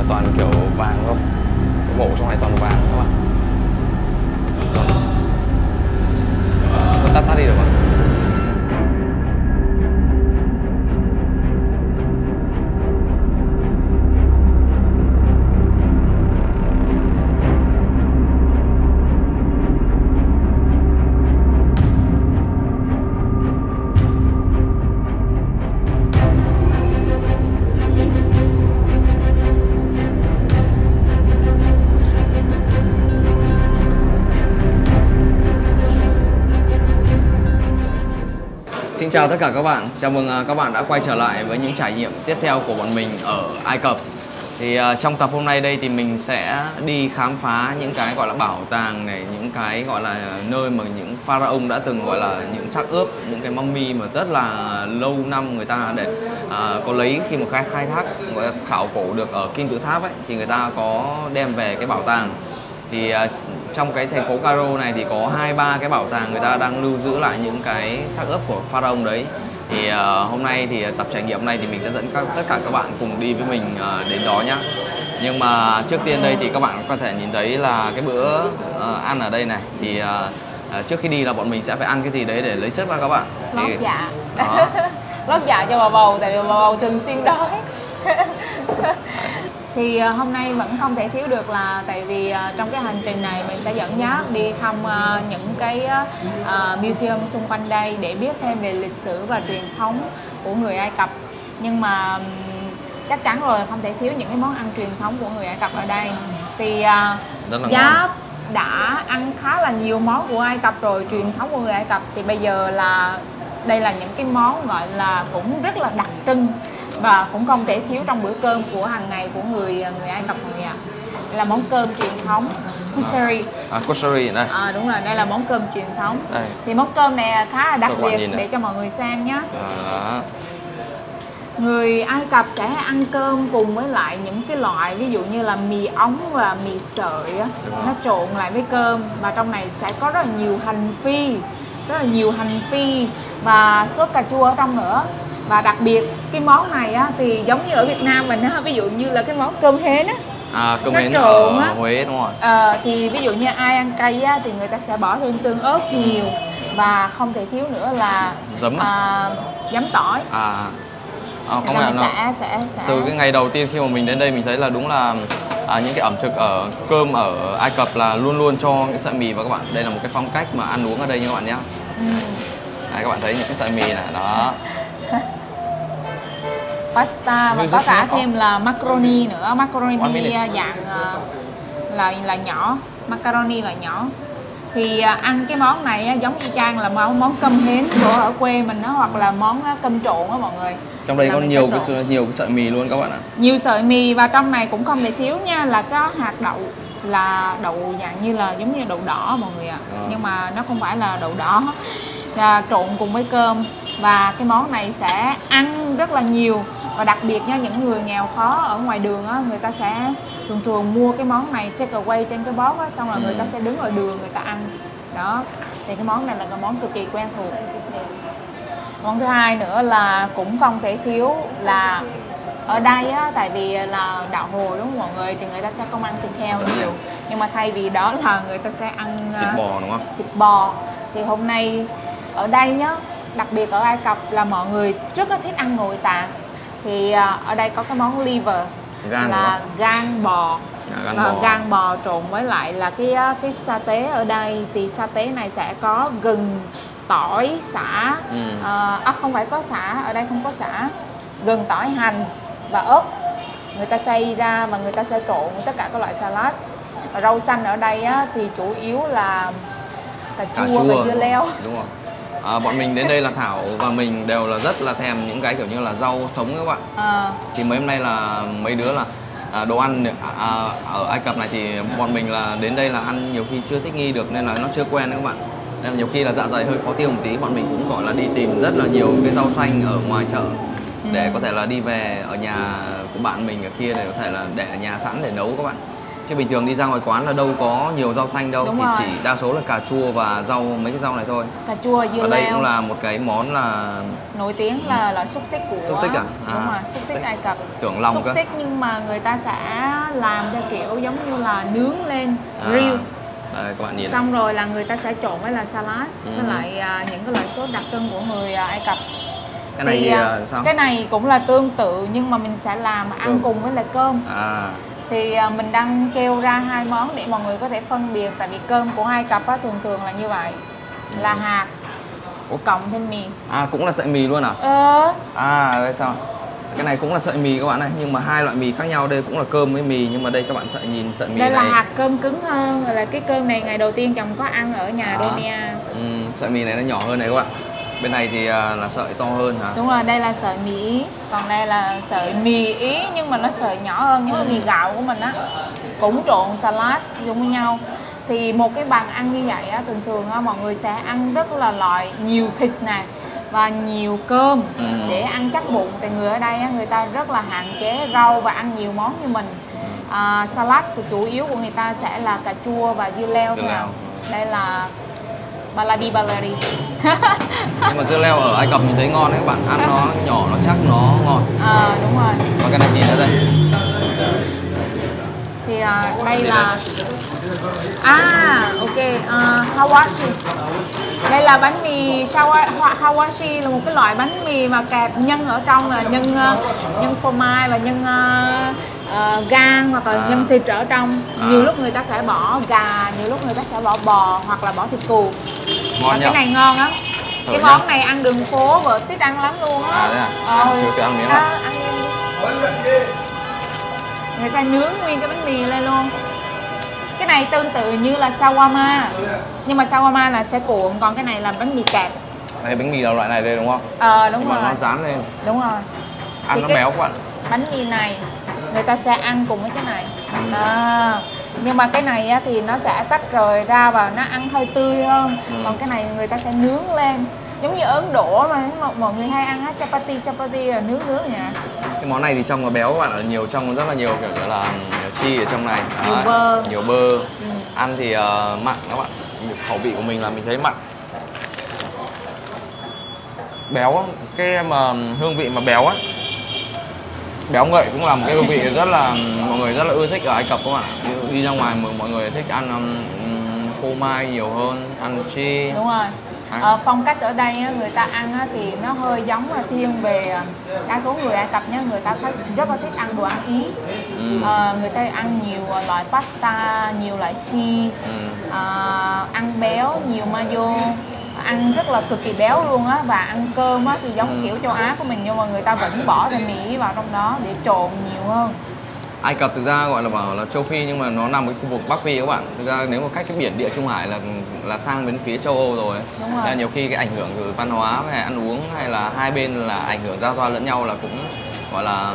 toàn kiểu vàng không, cái bộ trong này toàn vàng các bạn. Tắt đi được không? Xin chào tất cả các bạn, chào mừng các bạn đã quay trở lại với những trải nghiệm tiếp theo của bọn mình ở Ai Cập. Thì trong tập hôm nay đây thì mình sẽ đi khám phá những cái gọi là bảo tàng này, những cái gọi là nơi mà những pharaoh đã từng gọi là những xác ướp, những cái mummy mà rất là lâu năm người ta để có lấy khi mà khai thác gọi là khảo cổ được ở Kim Tự Tháp ấy, thì người ta có đem về cái bảo tàng. Thì trong cái thành phố Cairo này thì có 2-3 cái bảo tàng người ta đang lưu giữ lại những cái xác ướp của pharaoh đấy. Thì hôm nay thì tập trải nghiệm này thì mình sẽ dẫn tất cả các bạn cùng đi với mình đến đó nhá. Nhưng mà trước tiên đây thì các bạn có thể nhìn thấy là cái bữa ăn ở đây này. Thì trước khi đi là bọn mình sẽ phải ăn cái gì đấy để lấy sức ra các bạn. Lót dạ. Lót dạ cho bà bầu, tại vì bà bầu thường xuyên đói. Thì hôm nay vẫn không thể thiếu được là tại vì trong cái hành trình này mình sẽ dẫn dắt đi thăm những cái museum xung quanh đây để biết thêm về lịch sử và truyền thống của người Ai Cập. Nhưng mà chắc chắn rồi không thể thiếu những cái món ăn truyền thống của người Ai Cập ở đây. Thì Giáp đã ăn khá là nhiều món của Ai Cập rồi, truyền thống của người Ai Cập. Thì bây giờ là đây là những cái món gọi là cũng rất là đặc trưng và cũng không thể thiếu trong bữa cơm của hàng ngày của người Ai Cập này ạ. Đây là món cơm truyền thống kushari. Kushari đây. Đúng rồi, đây là món cơm truyền thống. Đây. Thì món cơm này khá là đặc biệt để cho mọi người xem nhé. Người Ai Cập sẽ ăn cơm cùng với lại những cái loại ví dụ như là mì ống và mì sợi nó trộn lại với cơm, và trong này sẽ có rất là nhiều hành phi, và sốt cà chua ở trong nữa. Và đặc biệt cái món này á, thì giống như ở Việt Nam mình á, ví dụ như là cái món cơm hến á, cơm hến ở Huế đúng rồi. Thì ví dụ như ai ăn cay á, thì người ta sẽ bỏ thêm tương ớt nhiều, và không thể thiếu nữa là giấm tỏi. Sẽ từ cái ngày đầu tiên khi mà mình đến đây mình thấy là đúng là những cái ẩm thực ở cơm ở Ai Cập là luôn luôn cho cái sợi mì vào các bạn. Đây là một cái phong cách mà ăn uống ở đây nha các bạn nhé. Đấy, các bạn thấy những cái sợi mì này đó. Pasta và có cả thêm là macaroni nữa, macaroni dạng là nhỏ, macaroni là nhỏ. Thì ăn cái món này giống y chang là món cơm hến của ở quê mình đó, hoặc là món cơm trộn đó mọi người. Trong đây có nhiều cái sợi mì luôn các bạn ạ. Nhiều sợi mì, và trong này cũng không thể thiếu nha là có hạt đậu, là đậu dạng như là giống như đậu đỏ mọi người ạ. Nhưng mà nó không phải là đậu đỏ, là trộn cùng với cơm. Và cái món này sẽ ăn rất là nhiều, và đặc biệt nha, những người nghèo khó ở ngoài đường á, người ta sẽ thường mua cái món này take away trên cái box á, xong rồi người ta sẽ đứng ở đường người ta ăn đó. Thì cái món này là cái món cực kỳ quen thuộc. Món thứ hai nữa là cũng không thể thiếu là ở đây á, tại vì là đạo Hồi đúng không mọi người, thì người ta sẽ không ăn thịt heo nhiều, nhưng mà thay vì đó là người ta sẽ ăn thịt bò đúng không? Thịt bò. Thì hôm nay ở đây nhá, đặc biệt ở Ai Cập là mọi người rất là thích ăn nội tạng. Thì ở đây có cái món liver, là gan bò. Gan bò trộn với lại là cái sa tế ở đây. Thì sa tế này sẽ có gừng, tỏi, sả. Không phải có sả, ở đây không có sả. Gừng, tỏi, hành và ớt. Người ta xay ra và người ta sẽ trộn tất cả các loại salad. Rau xanh ở đây á, thì chủ yếu là cà chua và dưa leo. Đúng rồi. Bọn mình đến đây là Thảo và mình đều là rất là thèm những cái kiểu như là rau sống các bạn. Thì mấy hôm nay là mấy đứa là đồ ăn ở Ai Cập này thì bọn mình là đến đây là ăn nhiều khi chưa thích nghi được, nên là nó chưa quen các bạn. Nên là nhiều khi là dạ dày hơi khó tiêu một tí, bọn mình cũng gọi là đi tìm rất là nhiều cái rau xanh ở ngoài chợ để có thể là đi về ở nhà của bạn mình ở kia để có thể là để ở nhà sẵn để nấu các bạn. Chứ bình thường đi ra ngoài quán là đâu có nhiều rau xanh đâu, Đúng thì rồi. chỉ đa số là cà chua và mấy cái rau này thôi. Cà chua, dưa Ở đây leo. cũng là một cái món là Nổi tiếng là xúc xích của... xúc xích à? Đúng rồi, xúc xích Ai Cập. Tưởng lòng Xúc cơ. xích nhưng mà người ta sẽ làm theo kiểu giống như là nướng lên, grill. Đây các bạn nhìn. Xong rồi là người ta sẽ trộn với là salad với lại những cái loại sốt đặc trưng của người Ai Cập. Cái này thì sao? Cái này cũng là tương tự nhưng mà mình sẽ làm ăn cùng với lại cơm. Thì mình đang kêu ra hai món để mọi người có thể phân biệt. Tại vì cơm của Ai Cập á, thường là như vậy, là hạt cộng thêm mì. Cũng là sợi mì luôn à? Đây sao? Cái này cũng là sợi mì các bạn này, nhưng mà hai loại mì khác nhau. Đây cũng là cơm với mì, nhưng mà đây các bạn sẽ nhìn sợi mì đây này. là hạt cơm cứng hơn. Rồi là cái cơm này ngày đầu tiên chồng có ăn ở nhà Donia. Sợi mì này nó nhỏ hơn này các bạn. Bên này thì là sợi to hơn hả? Đúng rồi, đây là sợi mì Ý. Còn đây là sợi mì Ý nhưng mà nó sợi nhỏ hơn, giống như mì gạo của mình á. Cũng trộn salad chung với nhau. Thì một cái bàn ăn như vậy á, thường á, mọi người sẽ ăn rất là loại nhiều thịt nè và nhiều cơm để ăn chắc bụng. Tại người ở đây á, người ta rất là hạn chế rau và ăn nhiều món như mình. Salad của chủ yếu của người ta sẽ là cà chua và dưa leo thôi. Đây là baladi. Nhưng mà dưa leo ở Ai Cập mình thấy ngon đấy các bạn, ăn nó nhỏ, nó chắc, nó ngon. Đúng rồi. Và cái này nhìn ở đây. Thì đây là ok, hawashi. Đây là bánh mì hawashi, là một cái loại bánh mì mà kẹp nhân ở trong, là nhân phô mai và nhân gan hoặc là nhân thịt ở trong. Nhiều lúc người ta sẽ bỏ gà, nhiều lúc người ta sẽ bỏ bò hoặc là bỏ thịt cừu. Ngon Cái này ngon lắm. Cái món này ăn đường phố vợ thích ăn lắm luôn á. Chưa ăn miếng nào. Ăn đi. Người ta nướng nguyên cái bánh mì lên luôn. Cái này tương tự như là shawarma, nhưng mà shawarma là sẽ cuộn, còn cái này là bánh mì kẹp. Đây bánh mì là loại này đây đúng không? Đúng nhưng rồi. mà nó dán lên. Đúng rồi. Ăn nó béo các bạn. Bánh mì này người ta sẽ ăn cùng với cái này. Nhưng mà cái này á, thì nó sẽ tách rời ra và nó ăn hơi tươi hơn. Còn cái này người ta sẽ nướng lên, giống như Ấn Độ mà mọi người hay ăn á, chapati là nướng vậy. Cái món này thì trong là béo các bạn, ở nhiều trong rất là nhiều kiểu như là chi ở trong này. Nhiều bơ. Ăn thì mặn các bạn. Khẩu vị của mình là mình thấy mặn. Béo, cái mà hương vị mà béo á, béo ngậy cũng là một cái hương vị rất là mọi người rất là ưa thích ở Ai Cập các bạn. Đi ra ngoài mọi người thích ăn phô mai nhiều hơn, ăn chi. Đúng rồi. Phong cách ở đây á, người ta ăn á, thì nó hơi giống là thiên về đa số người Ai Cập nhé, người ta rất là thích ăn đồ ăn Ý. Người ta ăn nhiều loại pasta, nhiều loại cheese, ăn béo, nhiều mayo, ăn rất là cực kỳ béo luôn á. Và ăn cơm á, thì giống kiểu châu Á của mình, nhưng mà người ta vẫn bỏ thêm mì vào trong đó để trộn nhiều hơn. Ai Cập thực ra gọi là bảo là châu Phi, nhưng mà nó nằm ở khu vực Bắc Phi các bạn. Thực ra nếu mà cách cái biển Địa Trung Hải là sang bên phía châu Âu rồi. Đúng rồi. Nên nhiều khi cái ảnh hưởng từ văn hóa hay ăn uống hay là hai bên là ảnh hưởng giao thoa lẫn nhau là cũng gọi là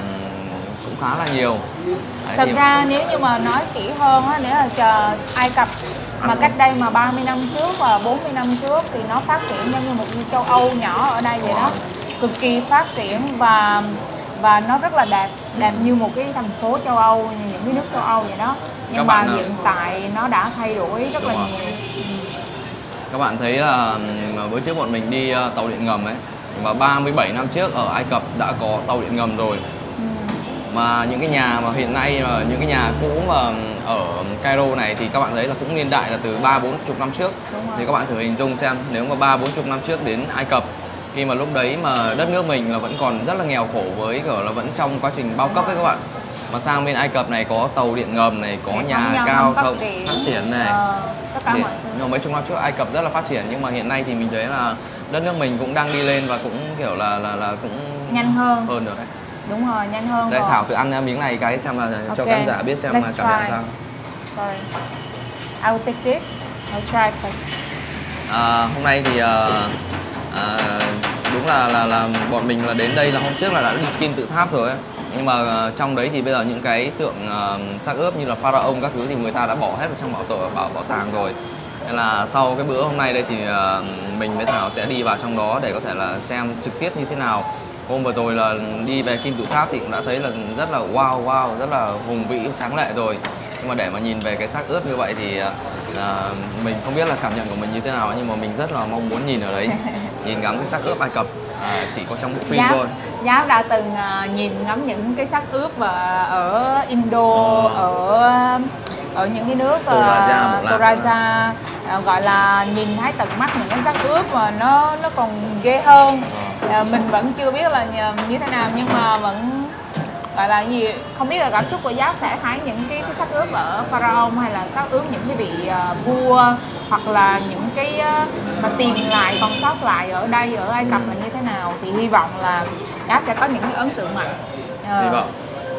cũng khá là nhiều. Thật ra nếu như mà nói kỹ hơn á, nếu là chờ Ai Cập mà cách đây mà 30 năm trước và 40 năm trước thì nó phát triển giống như một châu Âu nhỏ ở đây vậy đó, cực kỳ phát triển và nó rất là đẹp như một cái thành phố châu Âu, như những cái nước châu Âu vậy đó. Nhưng mà hiện tại nó đã thay đổi rất là nhiều. Các bạn thấy là bữa trước bọn mình đi tàu điện ngầm ấy, và 37 năm trước ở Ai Cập đã có tàu điện ngầm rồi. Mà những cái nhà mà hiện nay mà những cái nhà cũ mà ở Cairo này thì các bạn thấy là cũng niên đại là từ 30-40 năm trước. Thì các bạn thử hình dung xem, nếu mà 30-40 năm trước đến Ai Cập, khi mà lúc đấy mà đất nước mình là vẫn còn rất là nghèo khổ, với kiểu là vẫn trong quá trình bao cấp ấy các bạn, mà sang bên Ai Cập này có tàu điện ngầm này, có nhà cao thông phát triển này. Nhưng mà mấy chục năm trước Ai Cập rất là phát triển, nhưng mà hiện nay thì mình thấy là đất nước mình cũng đang đi lên và cũng kiểu là cũng nhanh hơn được đấy. Đúng rồi, nhanh hơn. Đây, Thảo thử ăn miếng này cái xem là cho khán giả biết xem là cảm nhận sao. Sorry, I will take this. I'll try first. Hôm nay thì đúng là bọn mình là đến đây là hôm trước là đã đi Kim Tự Tháp rồi ấy. Nhưng mà trong đấy thì bây giờ những cái tượng xác ướp như là pharaoh các thứ thì người ta đã bỏ hết vào trong bảo tàng rồi. Nên là sau cái bữa hôm nay đây thì mình với Thảo sẽ đi vào trong đó để có thể là xem trực tiếp như thế nào. Hôm vừa rồi là đi về Kim Tự Tháp thì cũng đã thấy là rất là wow, rất là hùng vĩ, tráng lệ rồi. Nhưng mà để mà nhìn về cái xác ướp như vậy thì mình không biết là cảm nhận của mình như thế nào, nhưng mà mình rất là mong muốn nhìn ở đấy, nhìn ngắm cái xác ướp Ai Cập chỉ có trong bộ phim thôi. Giáo đã từng nhìn ngắm những cái xác ướp ở Indo, ở những cái nước Toraja, gọi là nhìn thấy tận mắt những cái xác ướp mà nó còn ghê hơn. Mình vẫn chưa biết là như thế nào, nhưng mà vẫn gọi là gì, không biết là cảm xúc của Giáp sẽ thấy những cái xác ướp ở Pharaoh, hay là xác ướp những cái vị vua, hoặc là những cái mà tìm lại còn sót lại ở đây ở Ai Cập là như thế nào. Thì hy vọng là Giáp sẽ có những cái ấn tượng mạnh. Hy vọng.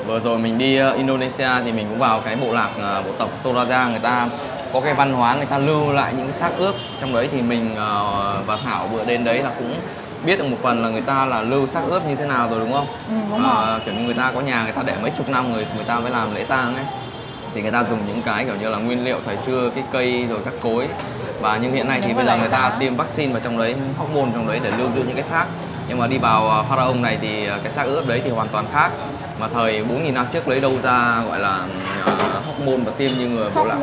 Vừa rồi mình đi Indonesia thì mình cũng vào cái bộ lạc bộ tộc Toraja, người ta có cái văn hóa người ta lưu lại những cái xác ướp trong đấy. Thì mình và Thảo vừa đến đấy là cũng biết được một phần là người ta là lưu xác ướp như thế nào rồi, đúng không? Đúng rồi. Kiểu như người ta có nhà người ta để mấy chục năm người ta mới làm lễ tang ấy, thì người ta dùng những cái kiểu như là nguyên liệu thời xưa, cái cây rồi các cối. Và nhưng hiện nay thì bây giờ người ta tiêm vaccine vào trong đấy, hormone trong đấy để lưu giữ những cái xác. Nhưng mà đi vào Pharaoh này thì cái xác ướp đấy thì hoàn toàn khác. Mà thời 4.000 năm trước lấy đâu ra gọi là hormone và tiêm như người bộ lạc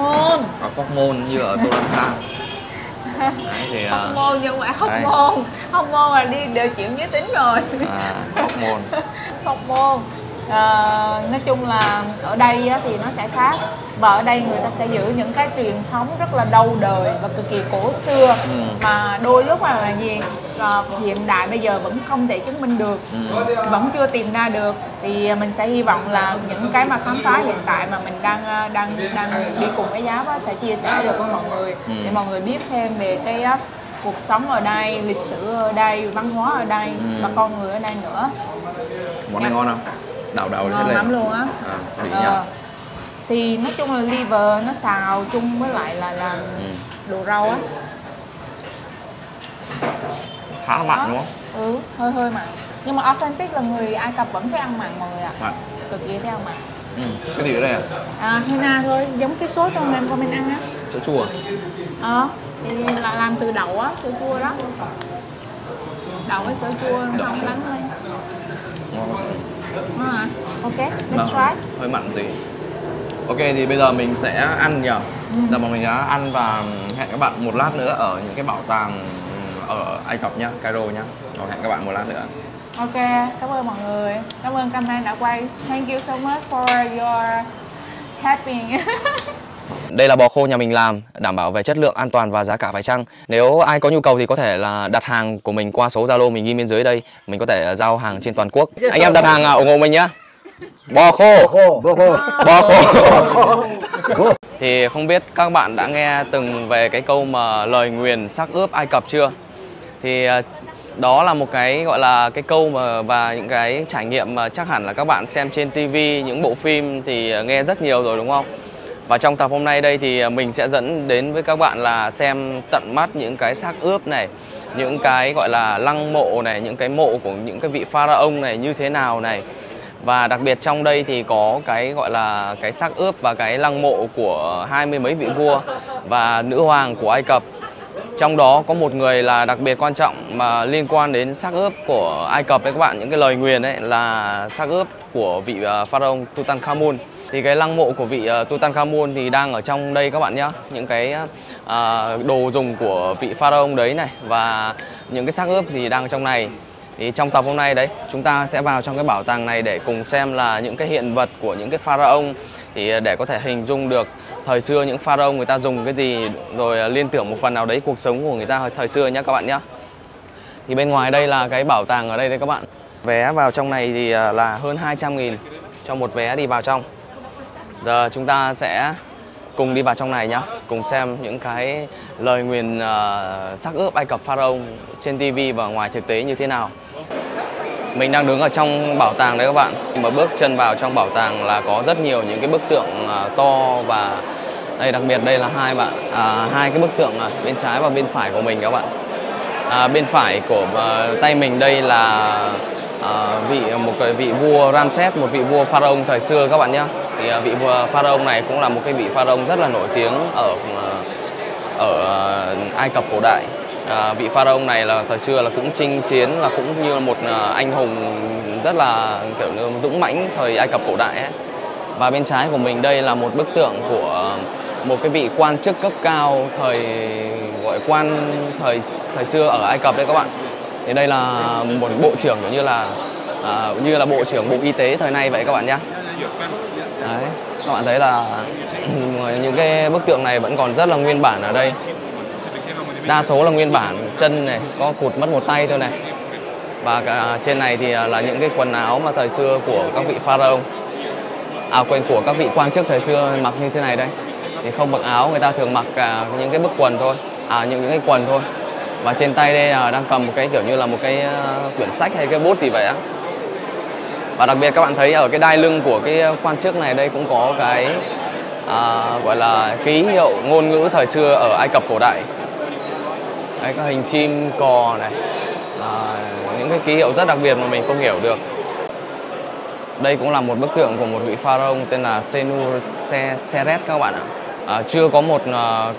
hormone như ở Toraja. Đấy, thì, hormone nhưng mà hormone là đi điều chuyển giới tính rồi. Hormone. Nói chung là ở đây thì nó sẽ khác, và ở đây người ta sẽ giữ những cái truyền thống rất là lâu đời và cực kỳ cổ xưa, mà đôi lúc là gì hiện đại bây giờ vẫn không thể chứng minh được, vẫn chưa tìm ra được. Thì mình sẽ hy vọng là những cái mà khám phá hiện tại mà mình đang đi cùng với Giáp sẽ chia sẻ được với mọi người, để mọi người biết thêm về cái cuộc sống ở đây, lịch sử ở đây, văn hóa ở đây và con người ở đây nữa. Món này ngon không? Đảo hết lên lắm luôn á. Thì nói chung là liver nó xào chung với lại là làm đồ rau á, khá là mặn đúng không? Hơi mặn, nhưng mà authentic là người Ai Cập vẫn thích ăn mặn mọi người ạ. Cực kỳ thích ăn mặn. Cái gì ở đây Henna thôi, giống cái sốt trong em con mình ăn á. Sữa chua thì là làm từ đậu á, sữa chua đó, đậu với sữa chua không đánh lên. Ok, let's try. Hơi mặn tí. Ok, thì bây giờ mình sẽ ăn nhỉ. Giờ bọn mình đã ăn và hẹn các bạn một lát nữa ở những cái bảo tàng ở Ai Cập nhá, Cairo nhá. Rồi hẹn các bạn một lát nữa. Ok, cảm ơn mọi người. Cảm ơn cameraman đã quay. Thank you so much for your helping. Đây là bò khô nhà mình làm, đảm bảo về chất lượng, an toàn và giá cả phải chăng. Nếu ai có nhu cầu thì có thể là đặt hàng của mình qua số Zalo mình ghi bên dưới đây. Mình có thể giao hàng trên toàn quốc. Anh em đặt hàng ủng hộ mình nhá. Bò khô. Thì không biết các bạn đã nghe từng về cái câu mà lời nguyền xác ướp Ai Cập chưa? Thì đó là một cái gọi là cái câu mà và những cái trải nghiệm mà chắc hẳn là các bạn xem trên TV, những bộ phim thì nghe rất nhiều rồi đúng không? Và trong tập hôm nay đây thì mình sẽ dẫn đến với các bạn là xem tận mắt những cái xác ướp này, những cái gọi là lăng mộ này, những cái mộ của những cái vị pharaoh này như thế nào này. Và đặc biệt trong đây thì có cái gọi là cái xác ướp và cái lăng mộ của 20 mấy vị vua và nữ hoàng của Ai Cập. Trong đó có một người là đặc biệt quan trọng mà liên quan đến xác ướp của Ai Cập đấy các bạn, những cái lời nguyền đấy là xác ướp của vị pharaoh Tutankhamun. Thì cái lăng mộ của vị Tutankhamun thì đang ở trong đây các bạn nhé. Những cái đồ dùng của vị pharaoh đấy này và những cái xác ướp thì đang ở trong này. Thì trong tập hôm nay đấy chúng ta sẽ vào trong cái bảo tàng này để cùng xem là những cái hiện vật của những cái pharaoh, thì để có thể hình dung được thời xưa những pharaoh người ta dùng cái gì, rồi liên tưởng một phần nào đấy cuộc sống của người ta thời xưa nhé các bạn nhé. Thì bên ngoài đây là cái bảo tàng ở đây đấy các bạn. Vé vào trong này thì là hơn 200.000 cho một vé đi vào trong. Giờ chúng ta sẽ cùng đi vào trong này nhá, cùng xem những cái lời nguyền xác ướp Ai Cập pharaoh trên TV và ngoài thực tế như thế nào. Mình đang đứng ở trong bảo tàng đấy các bạn. Mà bước chân vào trong bảo tàng là có rất nhiều những cái bức tượng to, và đây đặc biệt đây là hai cái bức tượng bên trái và bên phải của mình các bạn. Bên phải của tay mình đây là một cái vị vua Ramses, một vị vua pharaoh thời xưa các bạn nhé. Thì vị vua pharaoh này cũng là một cái vị pharaoh rất là nổi tiếng ở Ai Cập cổ đại. Vị pharaoh này là thời xưa là cũng chinh chiến, là cũng như một anh hùng rất là kiểu như dũng mãnh thời Ai Cập cổ đại ấy. Và bên trái của mình đây là một bức tượng của một cái vị quan chức cấp cao gọi quan thời xưa ở Ai Cập đấy các bạn. Thì đây là một bộ trưởng kiểu như là bộ trưởng Bộ Y tế thời nay vậy các bạn nhé. Đấy, các bạn thấy là những cái bức tượng này vẫn còn rất là nguyên bản ở đây. Đa số là nguyên bản, chân này có cụt mất một tay thôi này. Và trên này thì là những cái quần áo mà thời xưa của các vị pharaoh. Của các vị quan chức thời xưa mặc như thế này đây. Thì không mặc áo, người ta thường mặc những cái bức quần thôi, những cái quần thôi. Và trên tay đây đang cầm một cái kiểu như là một cái quyển sách hay cái bút gì vậy á. Và đặc biệt các bạn thấy ở cái đai lưng của cái quan chức này đây cũng có cái gọi là ký hiệu ngôn ngữ thời xưa ở Ai Cập cổ đại. Đây, các hình chim cò này, những cái ký hiệu rất đặc biệt mà mình không hiểu được. Đây cũng là một bức tượng của một vị pharaoh tên là Senuseret các bạn ạ. Chưa có một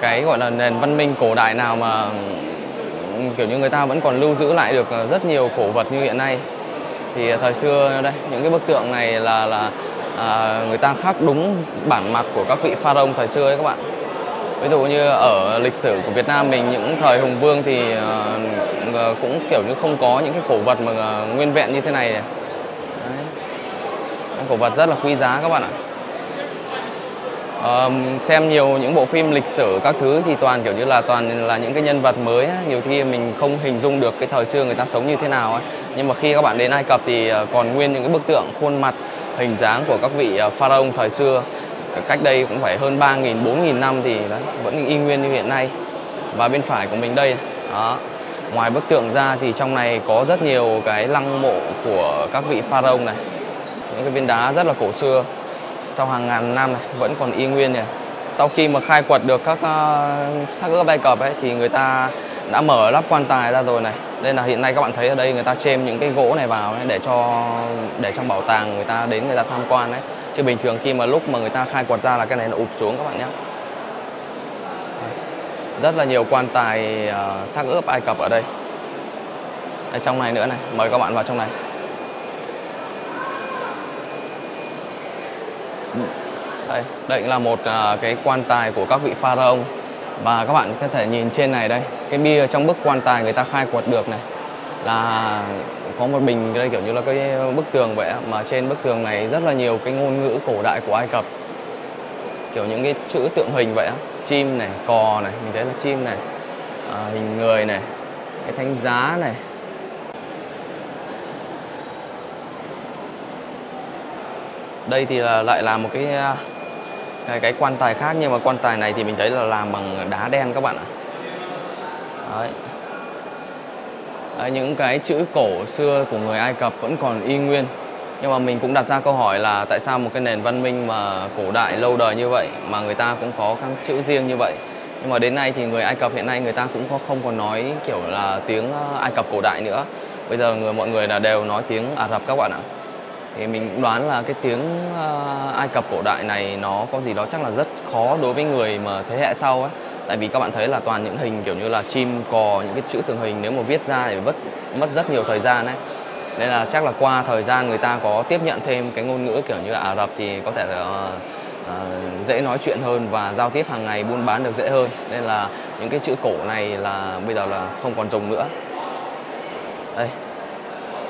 cái gọi là nền văn minh cổ đại nào mà kiểu như người ta vẫn còn lưu giữ lại được rất nhiều cổ vật như hiện nay. Thì thời xưa đây, những cái bức tượng này là người ta khắc đúng bản mặt của các vị pharaoh thời xưa ấy các bạn. Ví dụ như ở lịch sử của Việt Nam mình những thời Hùng Vương thì cũng kiểu như không có những cái cổ vật mà nguyên vẹn như thế này. Đấy. Cổ vật rất là quý giá các bạn ạ. Xem nhiều những bộ phim lịch sử các thứ thì toàn kiểu như là toàn là những cái nhân vật mới ấy. Nhiều khi mình không hình dung được cái thời xưa người ta sống như thế nào ấy. Nhưng mà khi các bạn đến Ai Cập thì còn nguyên những cái bức tượng khuôn mặt hình dáng của các vị pharaoh thời xưa cách đây cũng phải hơn 3.000, 4.000 năm thì đấy, vẫn y nguyên như hiện nay. Và bên phải của mình đây đó, ngoài bức tượng ra thì trong này có rất nhiều cái lăng mộ của các vị pharaoh này. Những cái viên đá rất là cổ xưa, sau hàng ngàn năm này vẫn còn y nguyên này. Sau khi mà khai quật được các xác ướp Ai Cập ấy thì người ta đã mở lắp quan tài ra rồi này. Đây là hiện nay các bạn thấy ở đây người ta chêm những cái gỗ này vào ấy, để trong bảo tàng người ta đến người ta tham quan đấy. Chứ bình thường khi mà lúc mà người ta khai quật ra là cái này nó ụp xuống các bạn nhé. Rất là nhiều quan tài xác ướp Ai Cập ở đây. Đây trong này nữa này, mời các bạn vào trong này. Đây là một cái quan tài của các vị pharaoh. Và các bạn có thể nhìn trên này đây, cái bia trong bức quan tài người ta khai quật được này là có một bình đây kiểu như là cái bức tường vậy, mà trên bức tường này rất là nhiều cái ngôn ngữ cổ đại của Ai Cập, kiểu những cái chữ tượng hình vậy á, chim này, cò này, mình thấy là chim này, hình người này, cái thánh giá này. Đây thì lại là một cái quan tài khác, nhưng mà quan tài này thì mình thấy là làm bằng đá đen các bạn ạ. Đấy. Đấy, những cái chữ cổ xưa của người Ai Cập vẫn còn y nguyên. Nhưng mà mình cũng đặt ra câu hỏi là tại sao một cái nền văn minh mà cổ đại lâu đời như vậy mà người ta cũng có các chữ riêng như vậy. Nhưng mà đến nay thì người Ai Cập hiện nay người ta cũng không còn nói kiểu là tiếng Ai Cập cổ đại nữa. Bây giờ mọi người là đều nói tiếng Ả Rập các bạn ạ. Thì mình đoán là cái tiếng Ai Cập cổ đại này nó có gì đó chắc là rất khó đối với người mà thế hệ sau ấy. Tại vì các bạn thấy là toàn những hình kiểu như là chim, cò, những cái chữ tượng hình nếu mà viết ra thì mất rất nhiều thời gian ấy. Nên là chắc là qua thời gian người ta có tiếp nhận thêm cái ngôn ngữ kiểu như Ả Rập thì có thể là dễ nói chuyện hơn và giao tiếp hàng ngày buôn bán được dễ hơn. Nên là những cái chữ cổ này là bây giờ là không còn dùng nữa. Đây.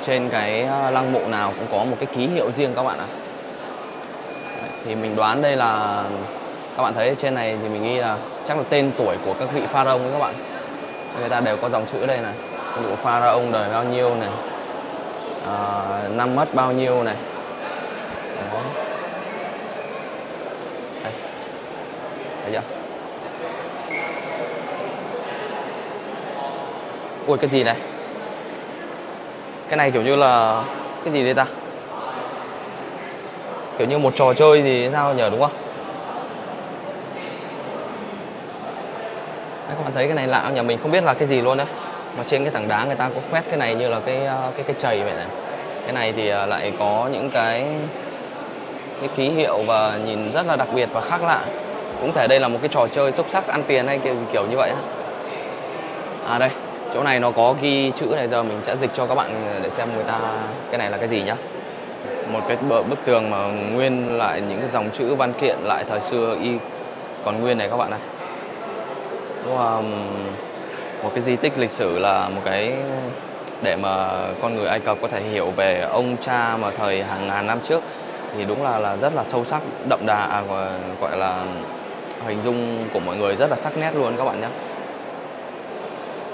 Trên cái lăng mộ nào cũng có một cái ký hiệu riêng các bạn ạ. Thì mình đoán đây là các bạn thấy trên này thì mình nghĩ là chắc là tên tuổi của các vị pharaoh ấy các bạn. Người ta đều có dòng chữ đây này. Ví dụ pharaoh đời bao nhiêu này, năm mất bao nhiêu này. Đấy. Đây. Thấy chưa? Ui cái gì này? Cái này kiểu như là cái gì đây ta? Kiểu như một trò chơi gì sao nhờ đúng không? Đấy, các bạn thấy cái này lạ, nhà mình không biết là cái gì luôn đấy. Mà trên cái tảng đá người ta có khoét cái này như là cái chày vậy này. Cái này thì lại có những cái ký hiệu và nhìn rất là đặc biệt và khác lạ. Cũng thể đây là một cái trò chơi xúc xắc ăn tiền hay kiểu như vậy. Đây. Chỗ này nó có ghi chữ này, giờ mình sẽ dịch cho các bạn để xem người ta cái này là cái gì nhá. Một cái bức tường mà nguyên lại những cái dòng chữ văn kiện lại thời xưa y còn nguyên này các bạn này. Đúng là một cái di tích lịch sử, là một cái để mà con người Ai Cập có thể hiểu về ông cha mà thời hàng ngàn năm trước thì đúng là rất là sâu sắc, đậm đà, gọi là hình dung của mọi người rất là sắc nét luôn các bạn nhé.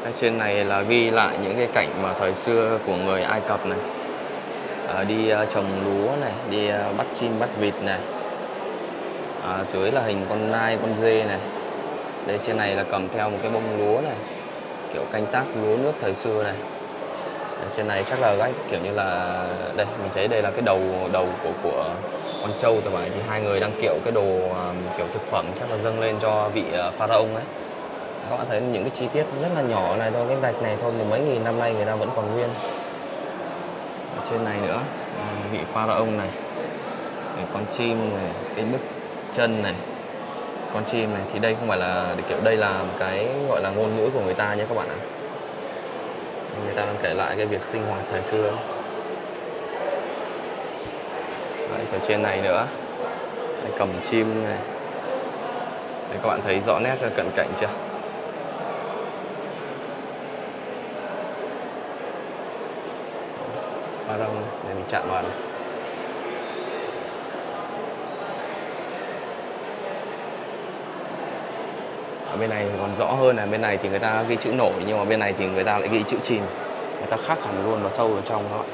Cái trên này là ghi lại những cái cảnh mà thời xưa của người Ai Cập này, đi trồng lúa này, đi bắt chim bắt vịt này. Dưới là hình con nai, con dê này. Đây trên này là cầm theo một cái bông lúa này, kiểu canh tác lúa nước thời xưa này. Trên này chắc là gách kiểu như là đây mình thấy đây là cái đầu của con trâu các bạn, thì hai người đang kiệu cái đồ kiểu thực phẩm chắc là dâng lên cho vị pharaoh ấy. Các bạn thấy những cái chi tiết rất là nhỏ này thôi, cái gạch này thôi mà mấy nghìn năm nay người ta vẫn còn nguyên. Ở trên này nữa vị pharaoh này, cái con chim này, cái bức chân này, con chim này thì đây không phải là kiểu, đây là cái gọi là ngôn ngữ của người ta nhé các bạn ạ. Người ta đang kể lại cái việc sinh hoạt thời xưa. Đấy, ở trên này nữa, đây, cầm chim này. Đây, các bạn thấy rõ nét ra cận cảnh chưa? Pharaoh này, để mình chạm vào này. Ở bên này còn rõ hơn này, bên này thì người ta ghi chữ nổi nhưng mà bên này thì người ta lại ghi chữ chìm. Người ta khắc hẳn luôn vào sâu vào trong các bạn.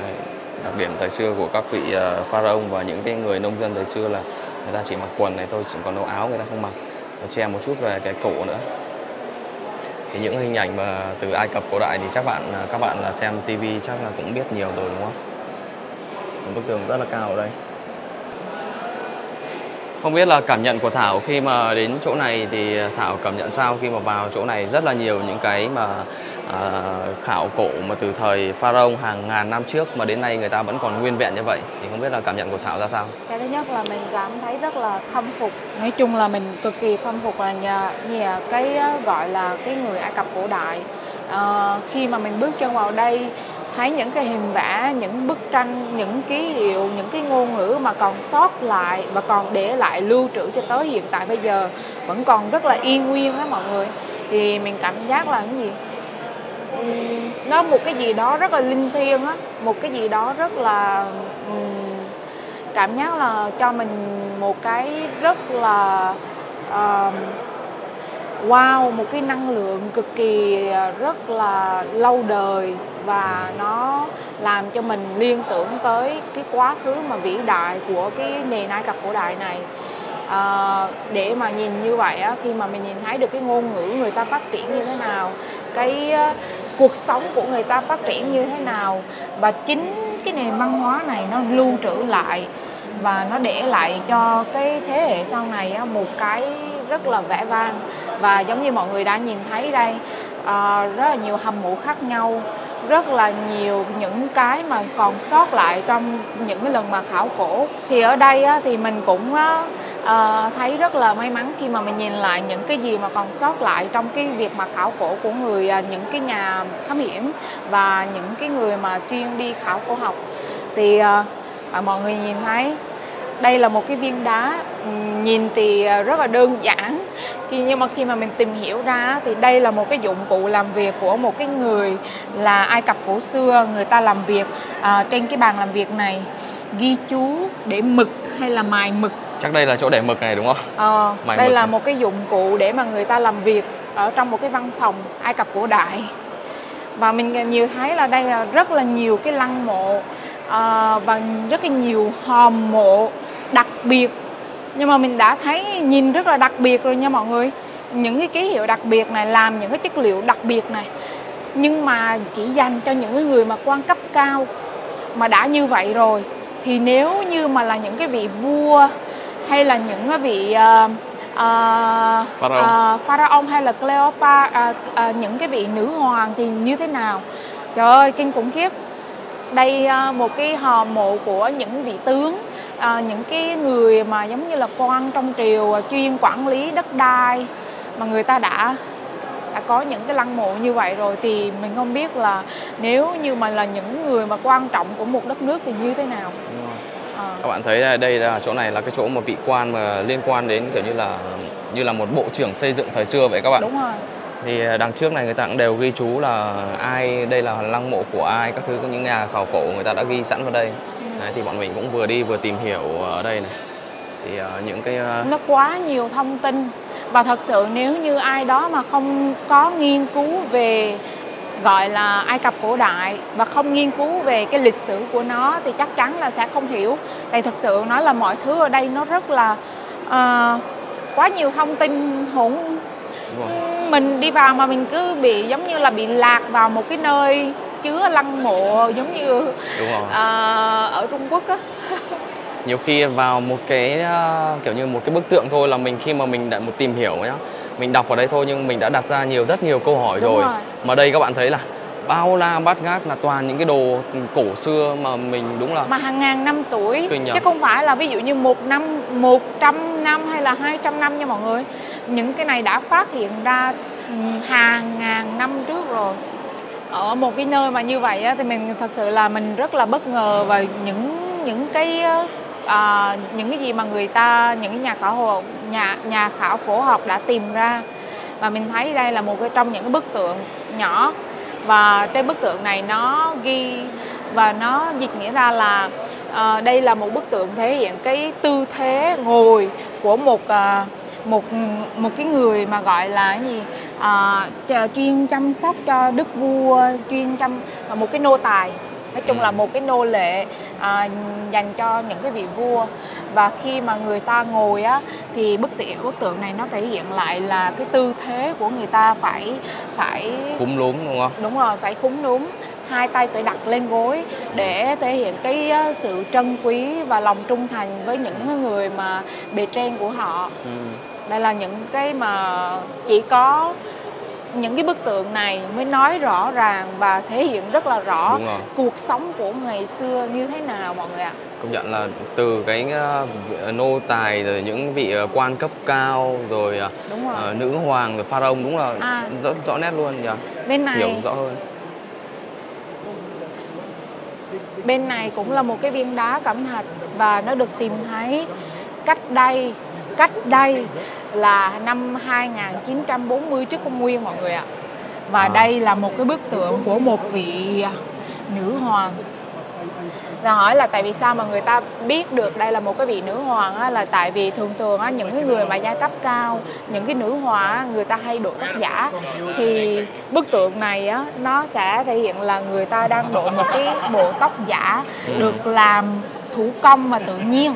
Đấy, đặc điểm thời xưa của các vị pharaoh và những cái người nông dân thời xưa là người ta chỉ mặc quần này thôi, chỉ còn đâu áo người ta không mặc. Và che một chút về cái cổ nữa. Thì những hình ảnh mà từ Ai Cập cổ đại thì chắc các bạn là xem tivi chắc là cũng biết nhiều rồi đúng không? Một bức tường rất là cao ở đây. Không biết là cảm nhận của Thảo khi mà đến chỗ này thì Thảo cảm nhận sao khi mà vào chỗ này? Rất là nhiều những cái mà khảo cổ mà từ thời pharaoh hàng ngàn năm trước mà đến nay người ta vẫn còn nguyên vẹn như vậy. Thì không biết là cảm nhận của Thảo ra sao? Cái thứ nhất là mình cảm thấy rất là khâm phục. Nói chung là mình cực kỳ khâm phục là nhờ cái gọi là cái người Ai Cập cổ đại. Khi mà mình bước chân vào đây, thấy những cái hình vẽ, những bức tranh, những ký hiệu, những cái ngôn ngữ mà còn sót lại và còn để lại lưu trữ cho tới hiện tại bây giờ vẫn còn rất là yên nguyên đó mọi người. Thì mình cảm giác là cái gì? Nó một cái gì đó rất là linh thiêng á, một cái gì đó rất là cảm giác là cho mình một cái rất là wow, một cái năng lượng cực kỳ rất là lâu đời và nó làm cho mình liên tưởng tới cái quá khứ mà vĩ đại của cái nền Ai Cập cổ đại này. Để mà nhìn như vậy á, khi mà mình nhìn thấy được cái ngôn ngữ người ta phát triển như thế nào, cái cuộc sống của người ta phát triển như thế nào, và chính cái nền văn hóa này nó lưu trữ lại và nó để lại cho cái thế hệ sau này á, một cái rất là vẻ vang. Và giống như mọi người đã nhìn thấy đây, rất là nhiều hầm mộ khác nhau, rất là nhiều những cái mà còn sót lại trong những cái lần mà khảo cổ. Thì ở đây á, thì mình cũng thấy rất là may mắn khi mà mình nhìn lại những cái gì mà còn sót lại trong cái việc mà khảo cổ của những cái nhà khám hiểm và những cái người mà chuyên đi khảo cổ học. Thì mọi người nhìn thấy đây là một cái viên đá, nhìn thì rất là đơn giản, nhưng mà khi mà mình tìm hiểu ra thì đây là một cái dụng cụ làm việc của một cái người là Ai Cập cổ xưa. Người ta làm việc trên cái bàn làm việc này, ghi chú để mực hay là mài mực. Chắc đây là chỗ để mực này đúng không? Đây là một cái dụng cụ để mà người ta làm việc ở trong một cái văn phòng Ai Cập cổ đại. Và mình nhiều thấy là đây là rất là nhiều cái lăng mộ và rất là nhiều hòm mộ đặc biệt. Nhưng mà mình đã thấy nhìn rất là đặc biệt rồi nha mọi người. Những cái ký hiệu đặc biệt này, làm những cái chất liệu đặc biệt này, nhưng mà chỉ dành cho những người mà quan cấp cao. Mà đã như vậy rồi thì nếu như mà là những cái vị vua hay là những cái vị pharaoh hay là Cleopatra, những cái vị nữ hoàng thì như thế nào? Trời ơi, kinh khủng khiếp. Đây một cái hòm mộ của những vị tướng, những cái người mà giống như là quan trong triều chuyên quản lý đất đai mà người ta đã đã có những cái lăng mộ như vậy rồi, thì mình không biết là nếu như mà là những người mà quan trọng của một đất nước thì như thế nào. Đúng rồi. Các bạn thấy đây là chỗ này là cái chỗ mà vị quan mà liên quan đến kiểu như là một bộ trưởng xây dựng thời xưa vậy các bạn. Đúng rồi. Thì đằng trước này người ta cũng đều ghi chú là ai, đây là lăng mộ của ai, các thứ, những nhà khảo cổ người ta đã ghi sẵn vào đây. Đấy, thì bọn mình cũng vừa đi vừa tìm hiểu ở đây này. Thì những cái nó quá nhiều thông tin, và thật sự nếu như ai đó mà không có nghiên cứu về gọi là Ai Cập cổ đại và không nghiên cứu về cái lịch sử của nó thì chắc chắn là sẽ không hiểu. Tại thật sự nói là mọi thứ ở đây nó rất là quá nhiều thông tin hỗn. Mình đi vào mà mình cứ bị giống như là bị lạc vào một cái nơi chứa lăng mộ giống như ở Trung Quốc á. Nhiều khi vào một cái kiểu như một cái bức tượng thôi là mình, khi mà mình đã tìm hiểu nhá, mình đọc vào đây thôi nhưng mình đã đặt ra rất nhiều câu hỏi rồi. Mà đây các bạn thấy là bao la bát ngát, là toàn những cái đồ cổ xưa mà mình đúng là hàng ngàn năm tuổi, chứ không phải là ví dụ như 100 năm hay là 200 năm nha mọi người. Những cái này đã phát hiện ra hàng ngàn năm trước rồi. Ở một cái nơi mà như vậy á, thì mình thật sự là mình rất là bất ngờ, và những cái gì mà những cái nhà khảo cổ học đã tìm ra. Và mình thấy đây là một trong những cái bức tượng nhỏ, và trên bức tượng này nó ghi và nó dịch nghĩa ra là đây là một bức tượng thể hiện cái tư thế ngồi của một cái người mà gọi là cái gì, chuyên chăm sóc cho đức vua, một cái nô tài, nói chung là một cái nô lệ dành cho những cái vị vua. Và khi mà người ta ngồi á thì bức tượng này nó thể hiện lại là cái tư thế của người ta phải cúm núm, đúng không? Đúng rồi, phải cúm núm, hai tay phải đặt lên gối để thể hiện cái sự trân quý và lòng trung thành với những người mà bề trên của họ. Đây là những cái mà chỉ có những cái bức tượng này mới nói rõ ràng và thể hiện rất là rõ cuộc sống của ngày xưa như thế nào mọi người ạ. Công nhận là từ cái nô tài, rồi những vị quan cấp cao, rồi nữ hoàng, rồi pharaoh, đúng là rõ nét luôn nhỉ. Bên này hiểu rõ hơn. Bên này cũng là một cái viên đá cẩm thạch, và nó được tìm thấy cách đây là năm 2940 trước công nguyên mọi người ạ. Và đây là một cái bức tượng của một vị nữ hoàng. Và hỏi là tại vì sao mà người ta biết được đây là một cái vị nữ hoàng á, là tại vì thường á, những cái người mà giai cấp cao, những cái nữ hoàng á, người ta hay đội tóc giả. Thì bức tượng này á, nó sẽ thể hiện là người ta đang đội một cái bộ tóc giả được làm thủ công và tự nhiên.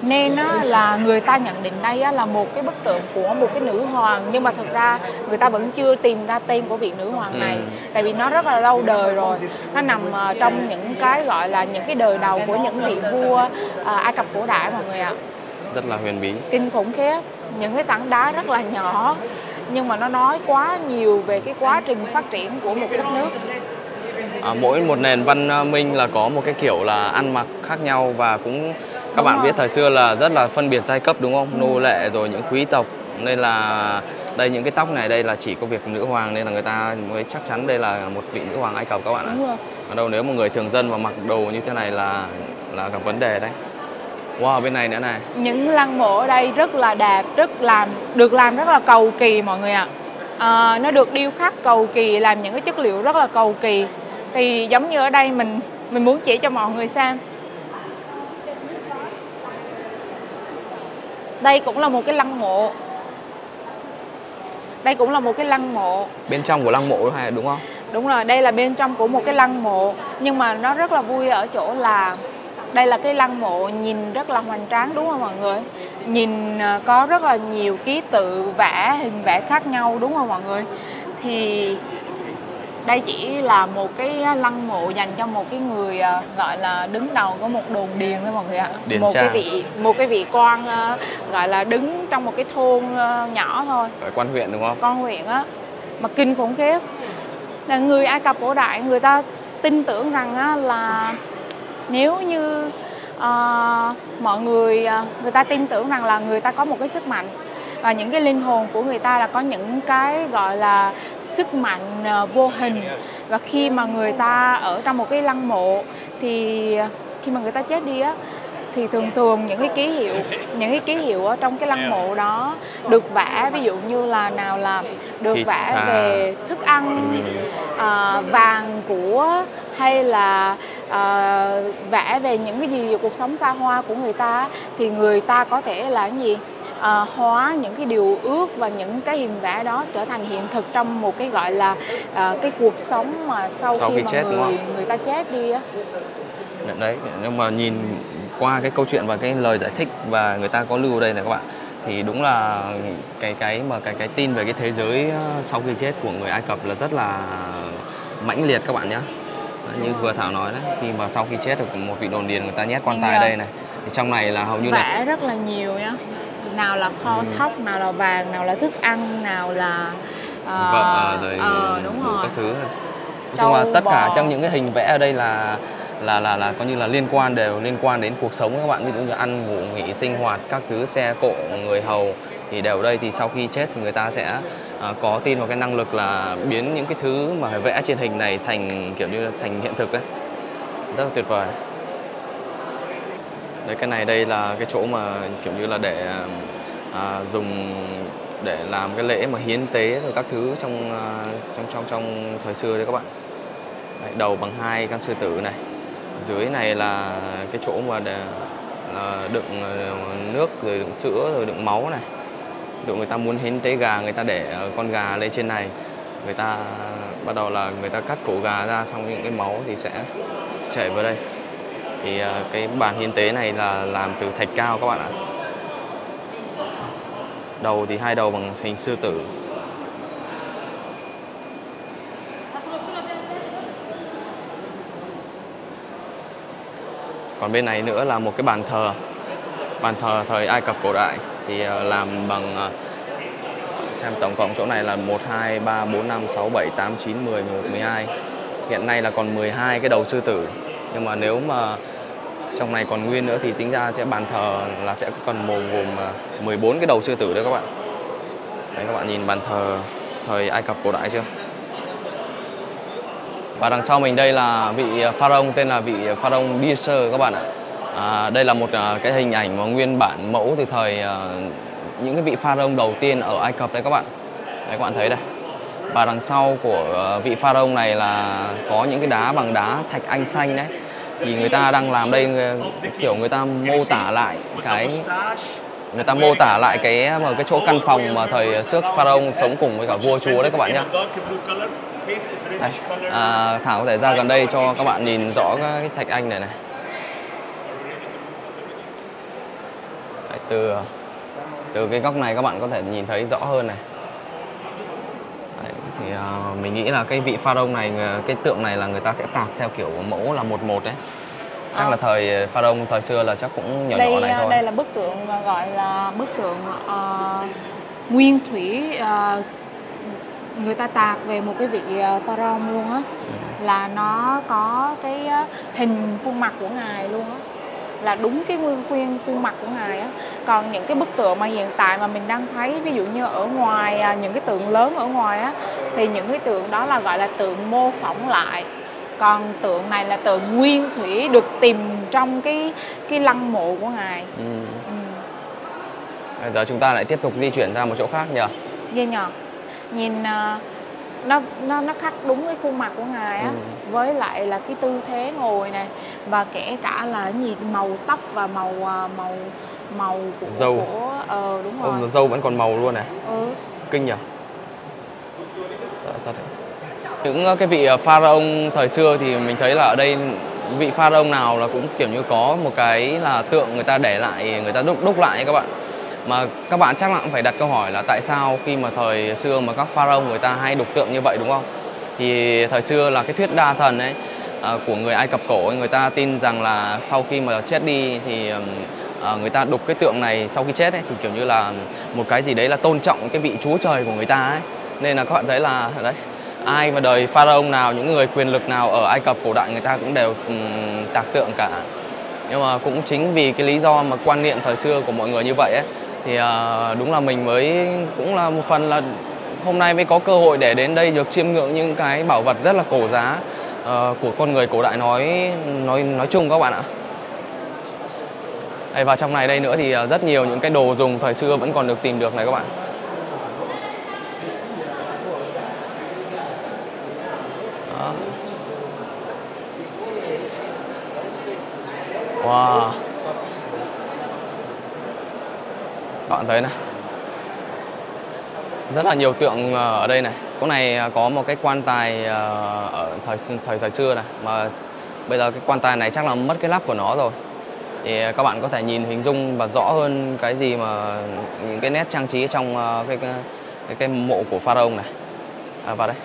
Nên là người ta nhận định đây là một cái bức tượng của một cái nữ hoàng, nhưng mà thực ra người ta vẫn chưa tìm ra tên của vị nữ hoàng này, tại vì nó rất là lâu đời rồi. Nó nằm trong những cái gọi là những cái đời đầu của những vị vua Ai Cập cổ đại mọi người ạ. Rất là huyền bí, kinh khủng khiếp. Những cái tảng đá rất là nhỏ nhưng mà nó nói quá nhiều về cái quá trình phát triển của một đất nước. Mỗi một nền văn minh là có một cái kiểu là ăn mặc khác nhau, và cũng các bạn biết thời xưa là rất là phân biệt giai cấp, đúng không? Nô lệ rồi những quý tộc, nên là đây những cái tóc này đây là chỉ có việc nữ hoàng, nên là người ta mới chắc chắn đây là một vị nữ hoàng Ai Cập các bạn ạ. Còn đâu nếu một người thường dân mà mặc đồ như thế này là gặp vấn đề đấy. Wow, bên này nữa này. Những lăng mộ ở đây rất là đẹp, được làm rất là cầu kỳ mọi người ạ. Nó được điêu khắc cầu kỳ, làm những cái chất liệu rất là cầu kỳ. Thì giống như ở đây mình muốn chỉ cho mọi người xem. Đây cũng là một cái lăng mộ. Bên trong của lăng mộ hay đúng không? Đúng rồi, đây là bên trong của một cái lăng mộ. Nhưng mà nó rất là vui ở chỗ là đây là cái lăng mộ nhìn rất là hoành tráng, đúng không mọi người? Nhìn có rất là nhiều ký tự vẽ, hình vẽ khác nhau, đúng không mọi người? Thì đây chỉ là một cái lăng mộ dành cho một cái người gọi là đứng đầu của một đồn điền thôi mọi người ạ. Một cái vị quan gọi là đứng trong một cái thôn nhỏ thôi. Quan huyện đúng không? Quan huyện á, mà kinh khủng khiếp. Là người Ai Cập cổ đại người ta tin tưởng rằng là nếu như mọi người ta tin tưởng rằng là người ta có một cái sức mạnh, và những cái linh hồn của người ta là có những cái gọi là sức mạnh vô hình, và khi mà người ta ở trong một cái lăng mộ thì khi mà người ta chết đi á thì thường thường những cái ký hiệu ở trong cái lăng mộ đó được vẽ, ví dụ như là nào là được vẽ về thức ăn, vàng của, hay là vẽ về những cái gì cuộc sống xa hoa của người ta, thì người ta có thể là cái gì hóa những cái điều ước và những cái hình vẽ đó trở thành hiện thực trong một cái gọi là cái cuộc sống mà sau khi mà chết, người ta chết đi á. Đấy, nhưng mà nhìn qua cái câu chuyện và cái lời giải thích và người ta có lưu ở đây này các bạn, thì đúng là cái tin về cái thế giới sau khi chết của người Ai Cập là rất là mãnh liệt các bạn nhé. Như vừa Thảo nói đấy, khi mà sau khi chết được một vị đồn điền người ta nhét quan tài ở đây này, thì trong này là hầu như là vẽ rất là nhiều nhá, nào là kho thóc, nào là vàng, nào là thức ăn, nào là vợ rồi đúng đủ rồi, các thứ. Nói chung là tất cả trong những cái hình vẽ ở đây là coi như là đều liên quan đến cuộc sống các bạn, ví dụ như ăn ngủ nghỉ sinh hoạt các thứ, xe cộ, người hầu thì đều ở đây. Thì sau khi chết thì người ta sẽ có tin vào cái năng lực là biến những cái thứ mà vẽ trên hình này thành kiểu như là thành hiện thực ấy, rất là tuyệt vời. Đấy, cái này đây là cái chỗ mà kiểu như là để dùng để làm cái lễ mà hiến tế rồi các thứ trong thời xưa đấy các bạn. Đấy, đầu bằng 2 con sư tử này, dưới này là cái chỗ mà để đựng nước, rồi đựng sữa, rồi đựng máu này. Dụ người ta muốn hiến tế gà, người ta để con gà lên trên này, người ta bắt đầu là người ta cắt cổ gà ra, xong những cái máu thì sẽ chảy vào đây. Thì cái bàn hiến tế này là làm từ thạch cao các bạn ạ. Đầu thì 2 đầu bằng hình sư tử. Còn bên này nữa là một cái bàn thờ thời Ai Cập cổ đại, thì làm bằng xem tổng cộng chỗ này là 1, 2, 3, 4, 5, 6, 7, 8, 9, 10, 11, 12. Hiện nay là còn 12 cái đầu sư tử. Nhưng mà nếu mà trong này còn nguyên nữa thì tính ra sẽ bàn thờ là sẽ còn gồm 14 cái đầu sư tử đấy các bạn. Đấy, các bạn nhìn bàn thờ thời Ai Cập cổ đại chưa? Và đằng sau mình đây là vị pharaoh tên là vị pharaoh Djeser các bạn ạ. Đây là một cái hình ảnh mà nguyên bản mẫu từ thời những cái vị pharaoh đầu tiên ở Ai Cập đấy các bạn. Đấy, các bạn thấy đây. Và đằng sau của vị pharaoh này là có những cái đá bằng đá thạch anh xanh đấy. Thì người ta đang làm đây kiểu người ta mô tả lại cái chỗ căn phòng mà thời trước pharaoh sống cùng với cả vua chúa đấy các bạn nhé. Đây, Thảo có thể ra gần đây cho các bạn nhìn rõ cái thạch anh này này. Đấy, từ cái góc này các bạn có thể nhìn thấy rõ hơn này. Đấy, thì mình nghĩ là cái vị pharaoh này, cái tượng này là người ta sẽ tạc theo kiểu mẫu là 1:1 đấy. Chắc là thời pharaoh thời xưa là chắc cũng nhỏ này thôi. Đây là bức tượng gọi là bức tượng nguyên thủy, người ta tạc về một cái vị pharaoh luôn á. Là nó có cái hình khuôn mặt của ngài luôn á, là đúng cái nguyên khuôn mặt của ngài á. Còn những cái bức tượng mà hiện tại mà mình đang thấy, ví dụ như ở ngoài những cái tượng lớn ở ngoài á, thì những cái tượng đó là gọi là tượng mô phỏng lại. Còn tượng này là tượng nguyên thủy được tìm trong cái lăng mộ của ngài. Bây giờ chúng ta lại tiếp tục di chuyển ra một chỗ khác nhỉ? Ghê nhờ. Nhìn nó khắc đúng cái khuôn mặt của ngài á, với lại là cái tư thế ngồi này, và kể cả là cái gì màu tóc và màu của râu. Đúng rồi. Râu vẫn còn màu luôn này. Kinh nhỉ? Sợ thật đấy. Những cái vị pharaoh thời xưa thì mình thấy là ở đây vị pharaoh nào là cũng kiểu như có một cái là tượng người ta để lại, người ta đúc lại các bạn. Mà các bạn chắc là cũng phải đặt câu hỏi là tại sao khi mà thời xưa mà các pharaoh người ta hay đục tượng như vậy, đúng không? Thì thời xưa là cái thuyết đa thần ấy của người Ai Cập cổ ấy, người ta tin rằng là sau khi mà chết đi thì người ta đục cái tượng này sau khi chết ấy, thì kiểu như là một cái gì đấy là tôn trọng cái vị chúa trời của người ta ấy. Nên là các bạn thấy là đấy, ai mà đời pharaoh nào, những người quyền lực nào ở Ai Cập cổ đại người ta cũng đều tạc tượng cả. Nhưng mà cũng chính vì cái lý do mà quan niệm thời xưa của mọi người như vậy ấy, Thì đúng là mình mới cũng là một phần là hôm nay mới có cơ hội để đến đây được chiêm ngưỡng những cái bảo vật rất là cổ giá của con người cổ đại nói chung các bạn ạ. Đây, và trong này đây nữa thì rất nhiều những cái đồ dùng thời xưa vẫn còn được tìm được này các bạn. Đó. Wow. Các bạn thấy này, rất là nhiều tượng ở đây này. Chỗ này có một cái quan tài ở thời xưa này, mà bây giờ cái quan tài này chắc là mất cái lắp của nó rồi. Thì các bạn có thể nhìn hình dung và rõ hơn cái gì mà những cái nét trang trí trong cái mộ của pharaoh này. Vào đây.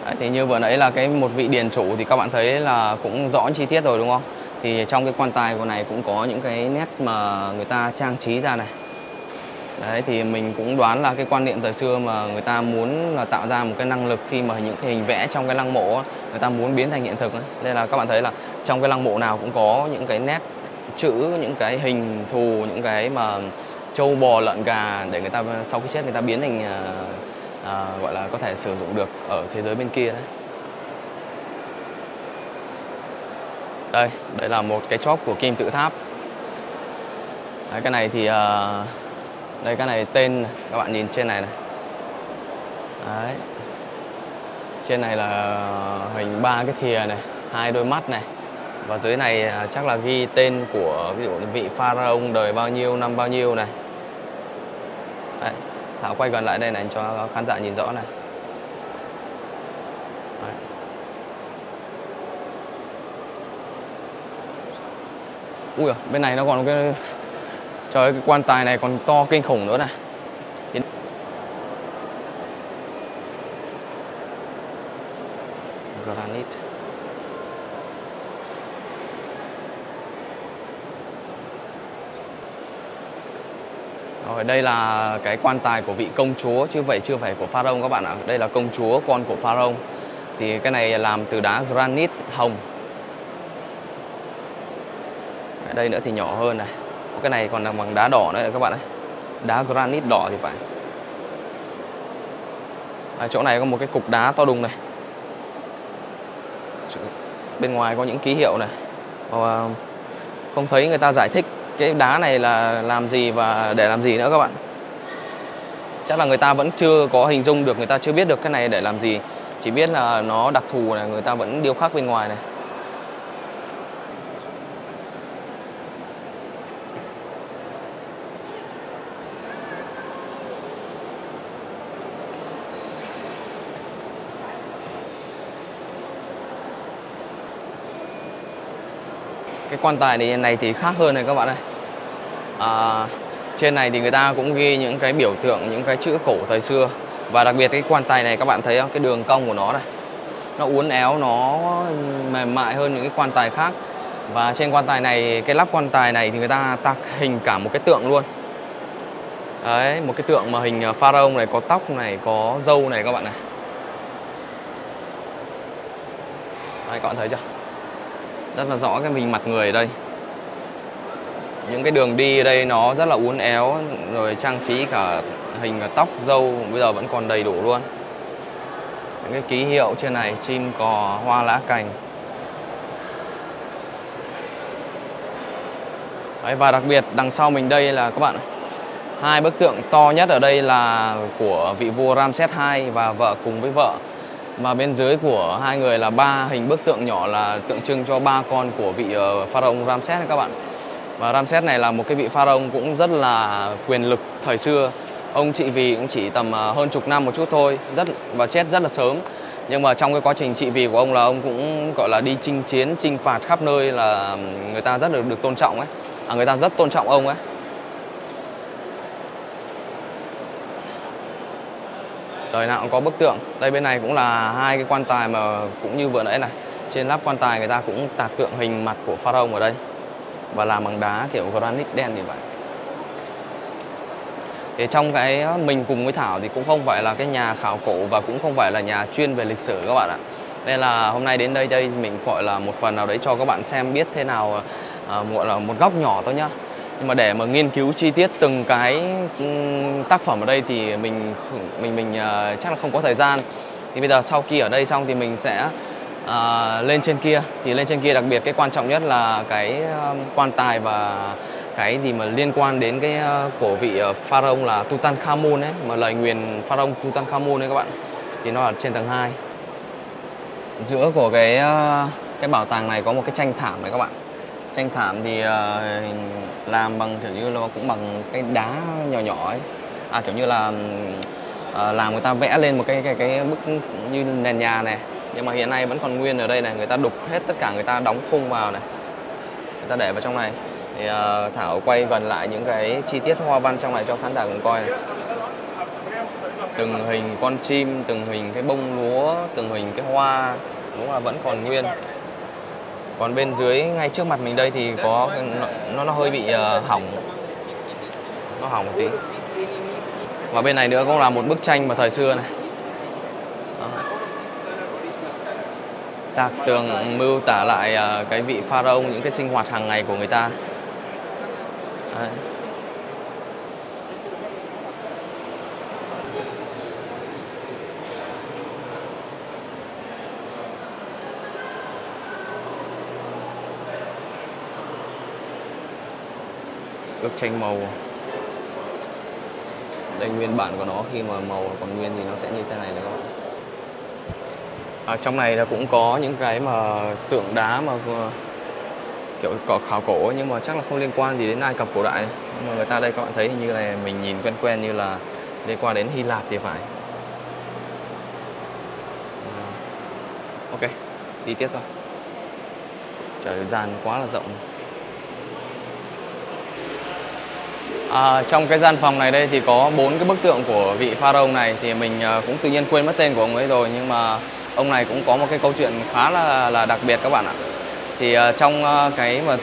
Đấy, thì như vừa nãy là một vị điền chủ thì các bạn thấy là cũng rõ chi tiết rồi đúng không? Thì trong cái quan tài của này cũng có những cái nét mà người ta trang trí ra này. Đấy, thì mình cũng đoán là cái quan niệm thời xưa mà người ta muốn là tạo ra một cái năng lực khi mà những cái hình vẽ trong cái lăng mộ ấy, người ta muốn biến thành hiện thực ấy. Nên là các bạn thấy là trong cái lăng mộ nào cũng có những cái nét chữ, những cái hình thù, những cái mà trâu bò lợn gà để người ta sau khi chết người ta biến thành gọi là có thể sử dụng được ở thế giới bên kia đấy. Đây là một cái chóp của kim tự tháp. Đấy, cái này thì đây, cái này tên này. Các bạn nhìn trên này này. Đấy. Trên này là hình 3 cái thìa này, 2 đôi mắt này. Và dưới này chắc là ghi tên của ví dụ vị pharaoh đời bao nhiêu, năm bao nhiêu này. Đấy. Thảo quay gần lại đây này cho khán giả nhìn rõ này. Đấy. Ui, bên này nó còn cái... Trời ơi, cái quan tài này còn to kinh khủng nữa này. Granite. Rồi, đây là cái quan tài của vị công chúa chứ vậy chưa phải của pharaoh các bạn ạ. Đây là công chúa con của pharaoh. Thì cái này làm từ đá granite hồng. Đây nữa thì nhỏ hơn này. Cái này còn là bằng đá đỏ nữa này các bạn ấy. Đá granite đỏ thì phải. Chỗ này có một cái cục đá to đùng này. Bên ngoài có những ký hiệu này. Không thấy người ta giải thích cái đá này là làm gì và để làm gì nữa các bạn. Chắc là người ta vẫn chưa có hình dung được, người ta chưa biết được cái này để làm gì. Chỉ biết là nó đặc thù này, người ta vẫn điêu khắc bên ngoài này. Cái quan tài này thì khác hơn này các bạn ơi. Trên này thì người ta cũng ghi những cái biểu tượng, những cái chữ cổ thời xưa. Và đặc biệt cái quan tài này các bạn thấy không? Cái đường cong của nó này, nó uốn éo, nó mềm mại hơn những cái quan tài khác. Và trên quan tài này, cái lắp quan tài này thì người ta tác hình cả một cái tượng luôn. Đấy, một cái tượng mà hình pharaoh này, có tóc này, có râu này các bạn này. Đấy, các bạn thấy chưa? Rất là rõ cái hình mặt người ở đây. Những cái đường đi ở đây nó rất là uốn éo, rồi trang trí cả hình tóc, râu bây giờ vẫn còn đầy đủ luôn. Những cái ký hiệu trên này, chim cò, hoa lá cành. Đấy, và đặc biệt đằng sau mình đây là các bạn, hai bức tượng to nhất ở đây là của vị vua Ramses II và vợ cùng với vợ. Mà bên dưới của hai người là 3 hình bức tượng nhỏ là tượng trưng cho 3 con của vị pharaoh Ramses các bạn. Và Ramses này là một cái vị pharaoh cũng rất là quyền lực thời xưa. Ông trị vì cũng chỉ tầm hơn chục năm một chút thôi, và chết rất là sớm. Nhưng mà trong cái quá trình trị vì của ông là ông cũng gọi là đi chinh chiến, chinh phạt khắp nơi, là người ta rất được tôn trọng ấy. Người ta rất tôn trọng ông ấy. Đời nào cũng có bức tượng. Đây bên này cũng là hai cái quan tài mà cũng như vừa nãy này. Trên lắp quan tài người ta cũng tạc tượng hình mặt của pharaoh ở đây. Và làm bằng đá kiểu granite đen như vậy. Thì trong cái mình cùng với Thảo thì cũng không phải là cái nhà khảo cổ và cũng không phải là nhà chuyên về lịch sử các bạn ạ. Nên là hôm nay đến đây mình gọi là một phần nào đấy cho các bạn xem biết thế nào gọi là một góc nhỏ thôi nhá. Nhưng mà để mà nghiên cứu chi tiết từng cái tác phẩm ở đây thì mình chắc là không có thời gian. Thì bây giờ sau khi ở đây xong thì mình sẽ lên trên kia. Thì lên trên kia đặc biệt cái quan trọng nhất là cái quan tài và cái gì mà liên quan đến cái của vị pharaoh là Tutankhamun ấy, mà lời nguyền pharaoh Tutankhamun ấy các bạn. Thì nó ở trên tầng 2. Giữa của cái bảo tàng này có một cái tranh thảm này các bạn. Tranh thảm thì làm bằng kiểu như nó cũng bằng cái đá nhỏ nhỏ ấy. Kiểu như là làm người ta vẽ lên một cái bức như nền nhà này. Nhưng mà hiện nay vẫn còn nguyên ở đây này, người ta đục hết tất cả, người ta đóng khung vào này. Người ta để vào trong này. Thì Thảo quay gần lại những cái chi tiết hoa văn trong này cho khán giả cùng coi này. Từng hình con chim, từng hình cái bông lúa, từng hình cái hoa, đúng là vẫn còn nguyên. Còn bên dưới ngay trước mặt mình đây thì có nó hơi bị hỏng. Nó hỏng một tí. Và bên này nữa cũng là một bức tranh mà thời xưa này. Đó. Tạc tường mưu tả lại cái vị pharaoh, những cái sinh hoạt hàng ngày của người ta. Đấy. Bức tranh màu đây nguyên bản của nó, khi mà màu còn nguyên thì nó sẽ như thế này đấy các bạn. Trong này là cũng có những cái mà tượng đá mà kiểu khảo cổ, nhưng mà chắc là không liên quan gì đến Ai Cập cổ đại này. Nhưng mà người ta đây các bạn thấy như này, mình nhìn quen quen như là liên quan đến Hy Lạp thì phải. Ok, đi tiếp thôi. Trời, gian quá là rộng. Trong cái gian phòng này đây thì có 4 cái bức tượng của vị pharaoh này. Thì mình cũng tự nhiên quên mất tên của ông ấy rồi, nhưng mà ông này cũng có một cái câu chuyện khá là đặc biệt các bạn ạ. Thì trong cái mà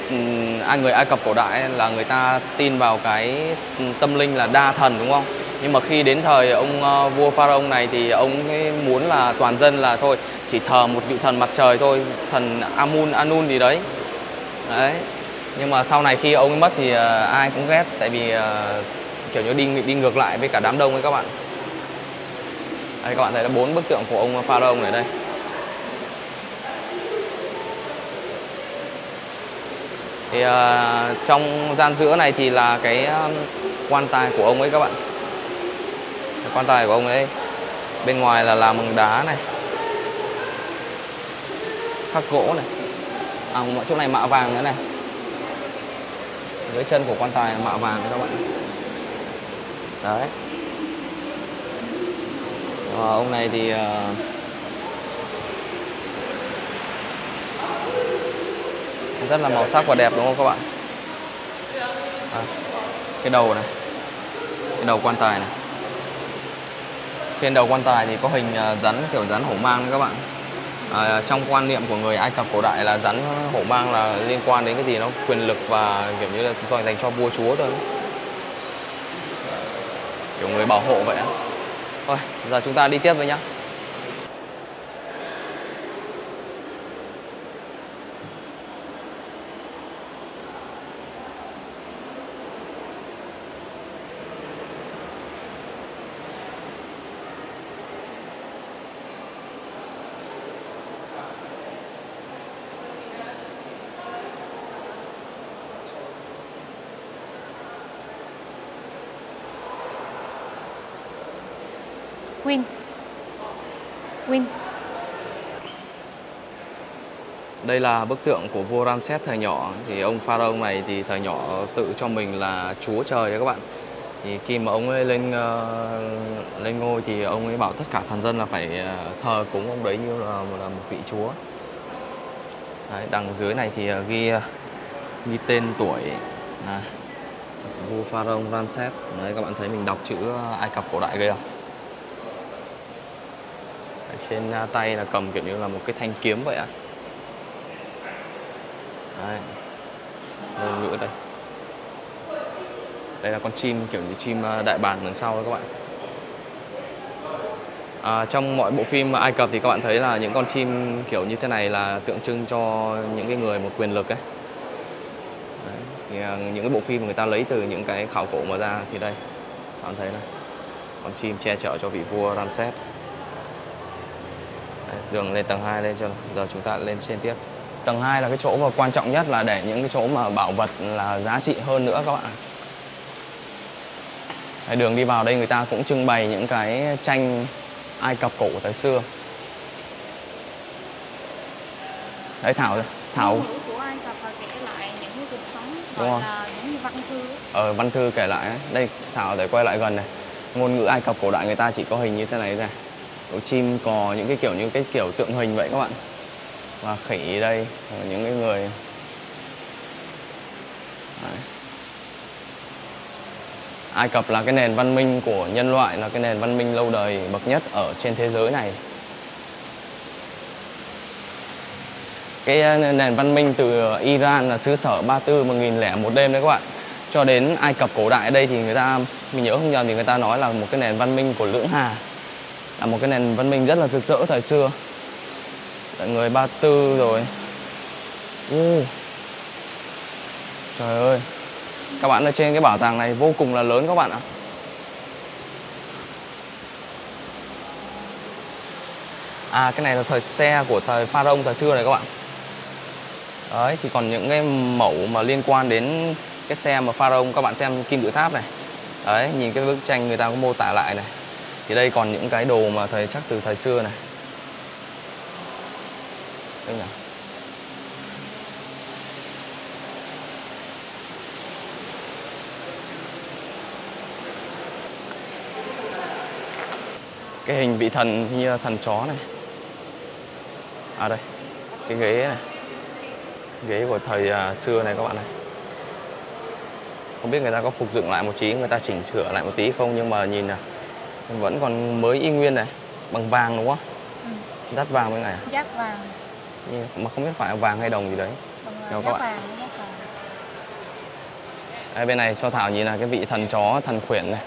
người Ai Cập cổ đại là người ta tin vào cái tâm linh là đa thần, đúng không? Nhưng mà khi đến thời ông vua pharaoh này thì ông ấy muốn là toàn dân là thôi chỉ thờ một vị thần mặt trời thôi, thần Amun, Anun gì đấy. Đấy. Nhưng mà sau này khi ông ấy mất thì ai cũng ghét, tại vì kiểu như đi ngược lại với cả đám đông ấy các bạn. Đây các bạn thấy là 4 bức tượng của ông pharaoh này đây. Thì trong gian giữa này thì là cái quan tài của ông ấy các bạn. Cái quan tài của ông ấy bên ngoài là làm bằng đá này, khắc gỗ này. Chỗ này mạ vàng nữa này. Dưới chân của quan tài là mạ vàng các bạn. Đấy. Ông này thì rất là màu sắc và đẹp, đúng không các bạn? Cái đầu này, cái đầu quan tài này. Trên đầu quan tài thì có hình rắn, kiểu rắn hổ mang các bạn. Trong quan niệm của người Ai Cập cổ đại là rắn hổ mang là liên quan đến cái gì nó quyền lực và kiểu như là dành cho vua chúa thôi, kiểu người bảo hộ vậy á. Thôi giờ chúng ta đi tiếp với nhá. Win. Đây là bức tượng của vua Ramses thời nhỏ. Thì ông pharaoh này thì thời nhỏ tự cho mình là chúa trời đấy các bạn. Thì khi mà ông ấy lên ngôi thì ông ấy bảo tất cả thần dân là phải thờ cúng ông đấy như là một vị chúa. Đấy, đằng dưới này thì ghi tên tuổi là vua pharaoh Ramses. Đấy, các bạn thấy mình đọc chữ Ai Cập cổ đại ghê không? Trên tay là cầm kiểu như là một cái thanh kiếm vậy ạ. Đấy. Ngôn ngữ đây. Đây là con chim kiểu như chim đại bàng đằng sau đó các bạn. Trong mọi bộ phim Ai Cập thì các bạn thấy là những con chim kiểu như thế này là tượng trưng cho những cái người một quyền lực ấy. Đấy. Thì những cái bộ phim người ta lấy từ những cái khảo cổ mà ra thì đây các bạn thấy này, con chim che chở cho vị vua Ramses. Đấy, đường lên tầng 2 lên cho giờ chúng ta lên trên tiếp. Tầng 2 là cái chỗ mà quan trọng nhất, là để những cái chỗ mà bảo vật là giá trị hơn nữa các bạn. Đấy, đường đi vào đây người ta cũng trưng bày những cái tranh Ai Cập cổ thời xưa. Đấy Thảo Ngôn ngữ của Ai Cập và kể lại những cái cuộc sống gọi là giống như văn thư. Văn thư kể lại đấy. Đây Thảo để quay lại gần này. Ngôn ngữ Ai Cập cổ đại người ta chỉ có hình như thế này này. Có chim cò, những cái kiểu tượng hình vậy các bạn. Và khỉ đây, những cái người. Đấy. Ai Cập là cái nền văn minh của nhân loại, là cái nền văn minh lâu đời bậc nhất ở trên thế giới này. Cái nền văn minh từ Iran là xứ sở Ba Tư 1001 đêm đấy các bạn, cho đến Ai Cập cổ đại ở đây thì người ta, mình nhớ không nhầm thì người ta nói là một cái nền văn minh của Lưỡng Hà, là một cái nền văn minh rất là rực rỡ thời xưa. Người Ba Tư rồi. Trời ơi, các bạn ở trên cái bảo tàng này vô cùng là lớn các bạn ạ. Cái này là thời xe của thời Pharaoh thời xưa này các bạn. Đấy, thì còn những cái mẫu mà liên quan đến cái xe mà Pharaoh, các bạn xem kim tự tháp này. Đấy, nhìn cái bức tranh người ta có mô tả lại này. Thì đây còn những cái đồ mà chắc từ thời xưa này. Đây nhỉ. Cái hình vị thần như là thần chó này. Đây, cái ghế này. Ghế của thời xưa này các bạn này. Không biết người ta có phục dựng lại một tí, người ta chỉnh sửa lại một tí không, nhưng mà nhìn là vẫn còn mới y nguyên này. Bằng vàng đúng không? Dát vàng bên này. Dát vàng. Nhưng mà không biết phải vàng hay đồng gì đấy. Dát vàng. Đây, bên này cho Thảo nhìn là cái vị thần chó, thần khuyển này.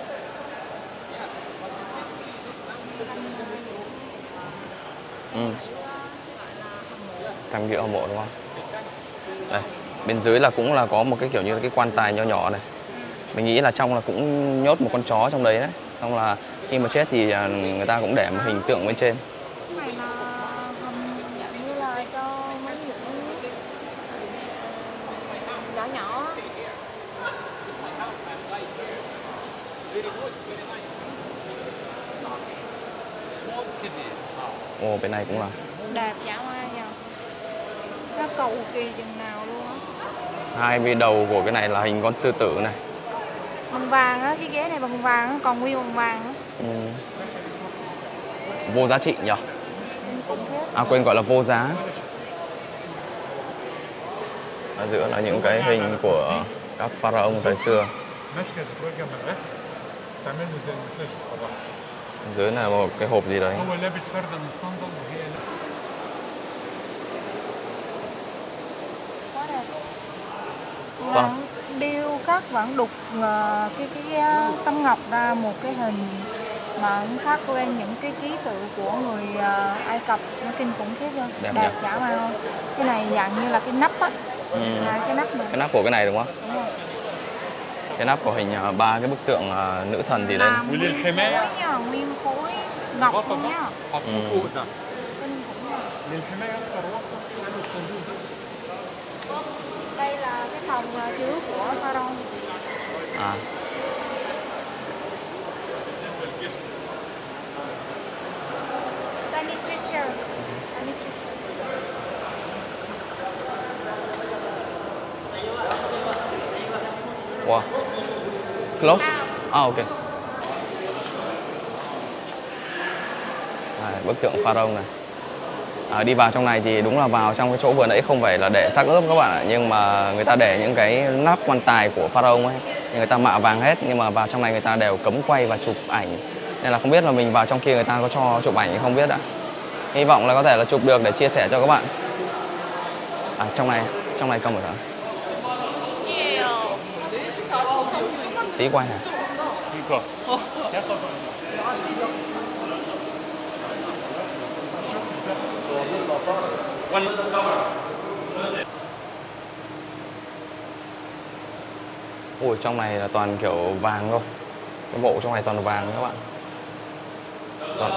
Cam Kiệu hâm mộ đúng không? Đây, bên dưới là cũng là có một cái kiểu như là cái quan tài nho nhỏ này. Mình nghĩ là trong là cũng nhốt một con chó trong đấy đấy. Xong là khi mà chết thì người ta cũng để một hình tượng bên trên. Cái này là dạng như là cho mấy những nhỏ nhỏ. Bên này cũng là đẹp dã man nha. Nó cầu kỳ chừng nào luôn á. Hai bên đầu của cái này là hình con sư tử này. Bằng vàng á, cái ghế này bằng vàng á, còn nguyên bằng vàng á. Vô giá trị nhỉ? Quên gọi là vô giá. Ở giữa là những cái hình của các pharaoh thời xưa. Dưới là một cái hộp gì đấy. Vâng. Điêu khắc vẫn đục cái tấm ngọc ra một cái hình mà khắc lên những cái ký tự của người Ai Cập, nó kinh khủng khiếp luôn. Đẹp dã man không? Cái này dạng như là cái nắp á. Cái nắp này. Cái nắp của cái này đúng không? Đúng rồi. Cái nắp của hình 3 cái bức tượng nữ thần gì đây? Nguyên khối ngọc luôn nhá. Kinh khủng rồi. Đây là cái phòng chứa của Pharaoh. Wow. Close. Ok. Bức tượng Pharaoh này. Đi vào trong này thì đúng là vào trong cái chỗ vừa nãy không phải là để xác ướp các bạn ạ, nhưng mà người ta để những cái nắp quan tài của Pharaoh ấy, người ta mạ vàng hết, nhưng mà vào trong này người ta đều cấm quay và chụp ảnh, nên là không biết là mình vào trong kia người ta có cho chụp ảnh hay không biết ạ. Hy vọng là có thể là chụp được để chia sẻ cho các bạn. Trong này cầm ở đó. Tí quay này. Ui, trong này là toàn kiểu vàng thôi. Cái mộ trong này toàn vàng các bạn. Toàn...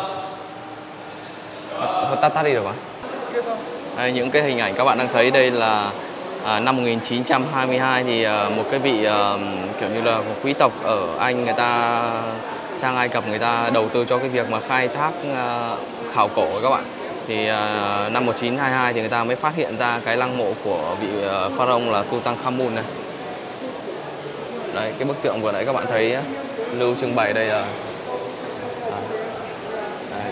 tắt đi được không? Đây, những cái hình ảnh các bạn đang thấy đây là năm 1922 thì một cái vị kiểu như là một quý tộc ở Anh, người ta sang Ai Cập, người ta đầu tư cho cái việc mà khai thác khảo cổ các bạn. Thì năm 1922 thì người ta mới phát hiện ra cái lăng mộ của vị pharaoh là Tutankhamun này. Đấy, cái bức tượng vừa nãy các bạn thấy lưu trưng bày đây là đấy.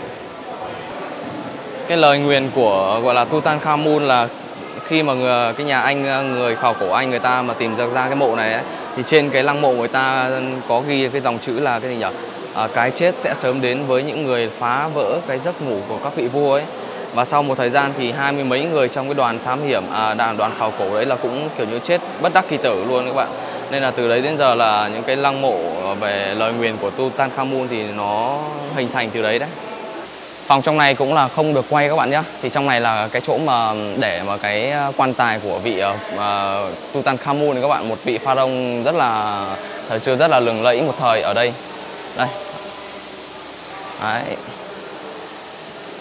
Cái lời nguyền của gọi là Tutankhamun là khi mà cái nhà Anh, người khảo cổ Anh, người ta mà tìm ra cái mộ này ấy, thì trên cái lăng mộ người ta có ghi cái dòng chữ là cái gì nhỉ? Cái chết sẽ sớm đến với những người phá vỡ cái giấc ngủ của các vị vua ấy. Và sau một thời gian thì 20 mấy người trong cái đoàn thám hiểm, đoàn khảo cổ đấy là cũng kiểu như chết bất đắc kỳ tử luôn các bạn. Nên là từ đấy đến giờ là những cái lăng mộ về lời nguyền của Tutankhamun thì nó hình thành từ đấy đấy. Phòng trong này cũng là không được quay các bạn nhé. Thì trong này là cái chỗ mà để mà cái quan tài của vị Tutankhamun này các bạn, một vị pharaoh rất là thời xưa rất là lừng lẫy một thời ở đây. Đây. Đấy.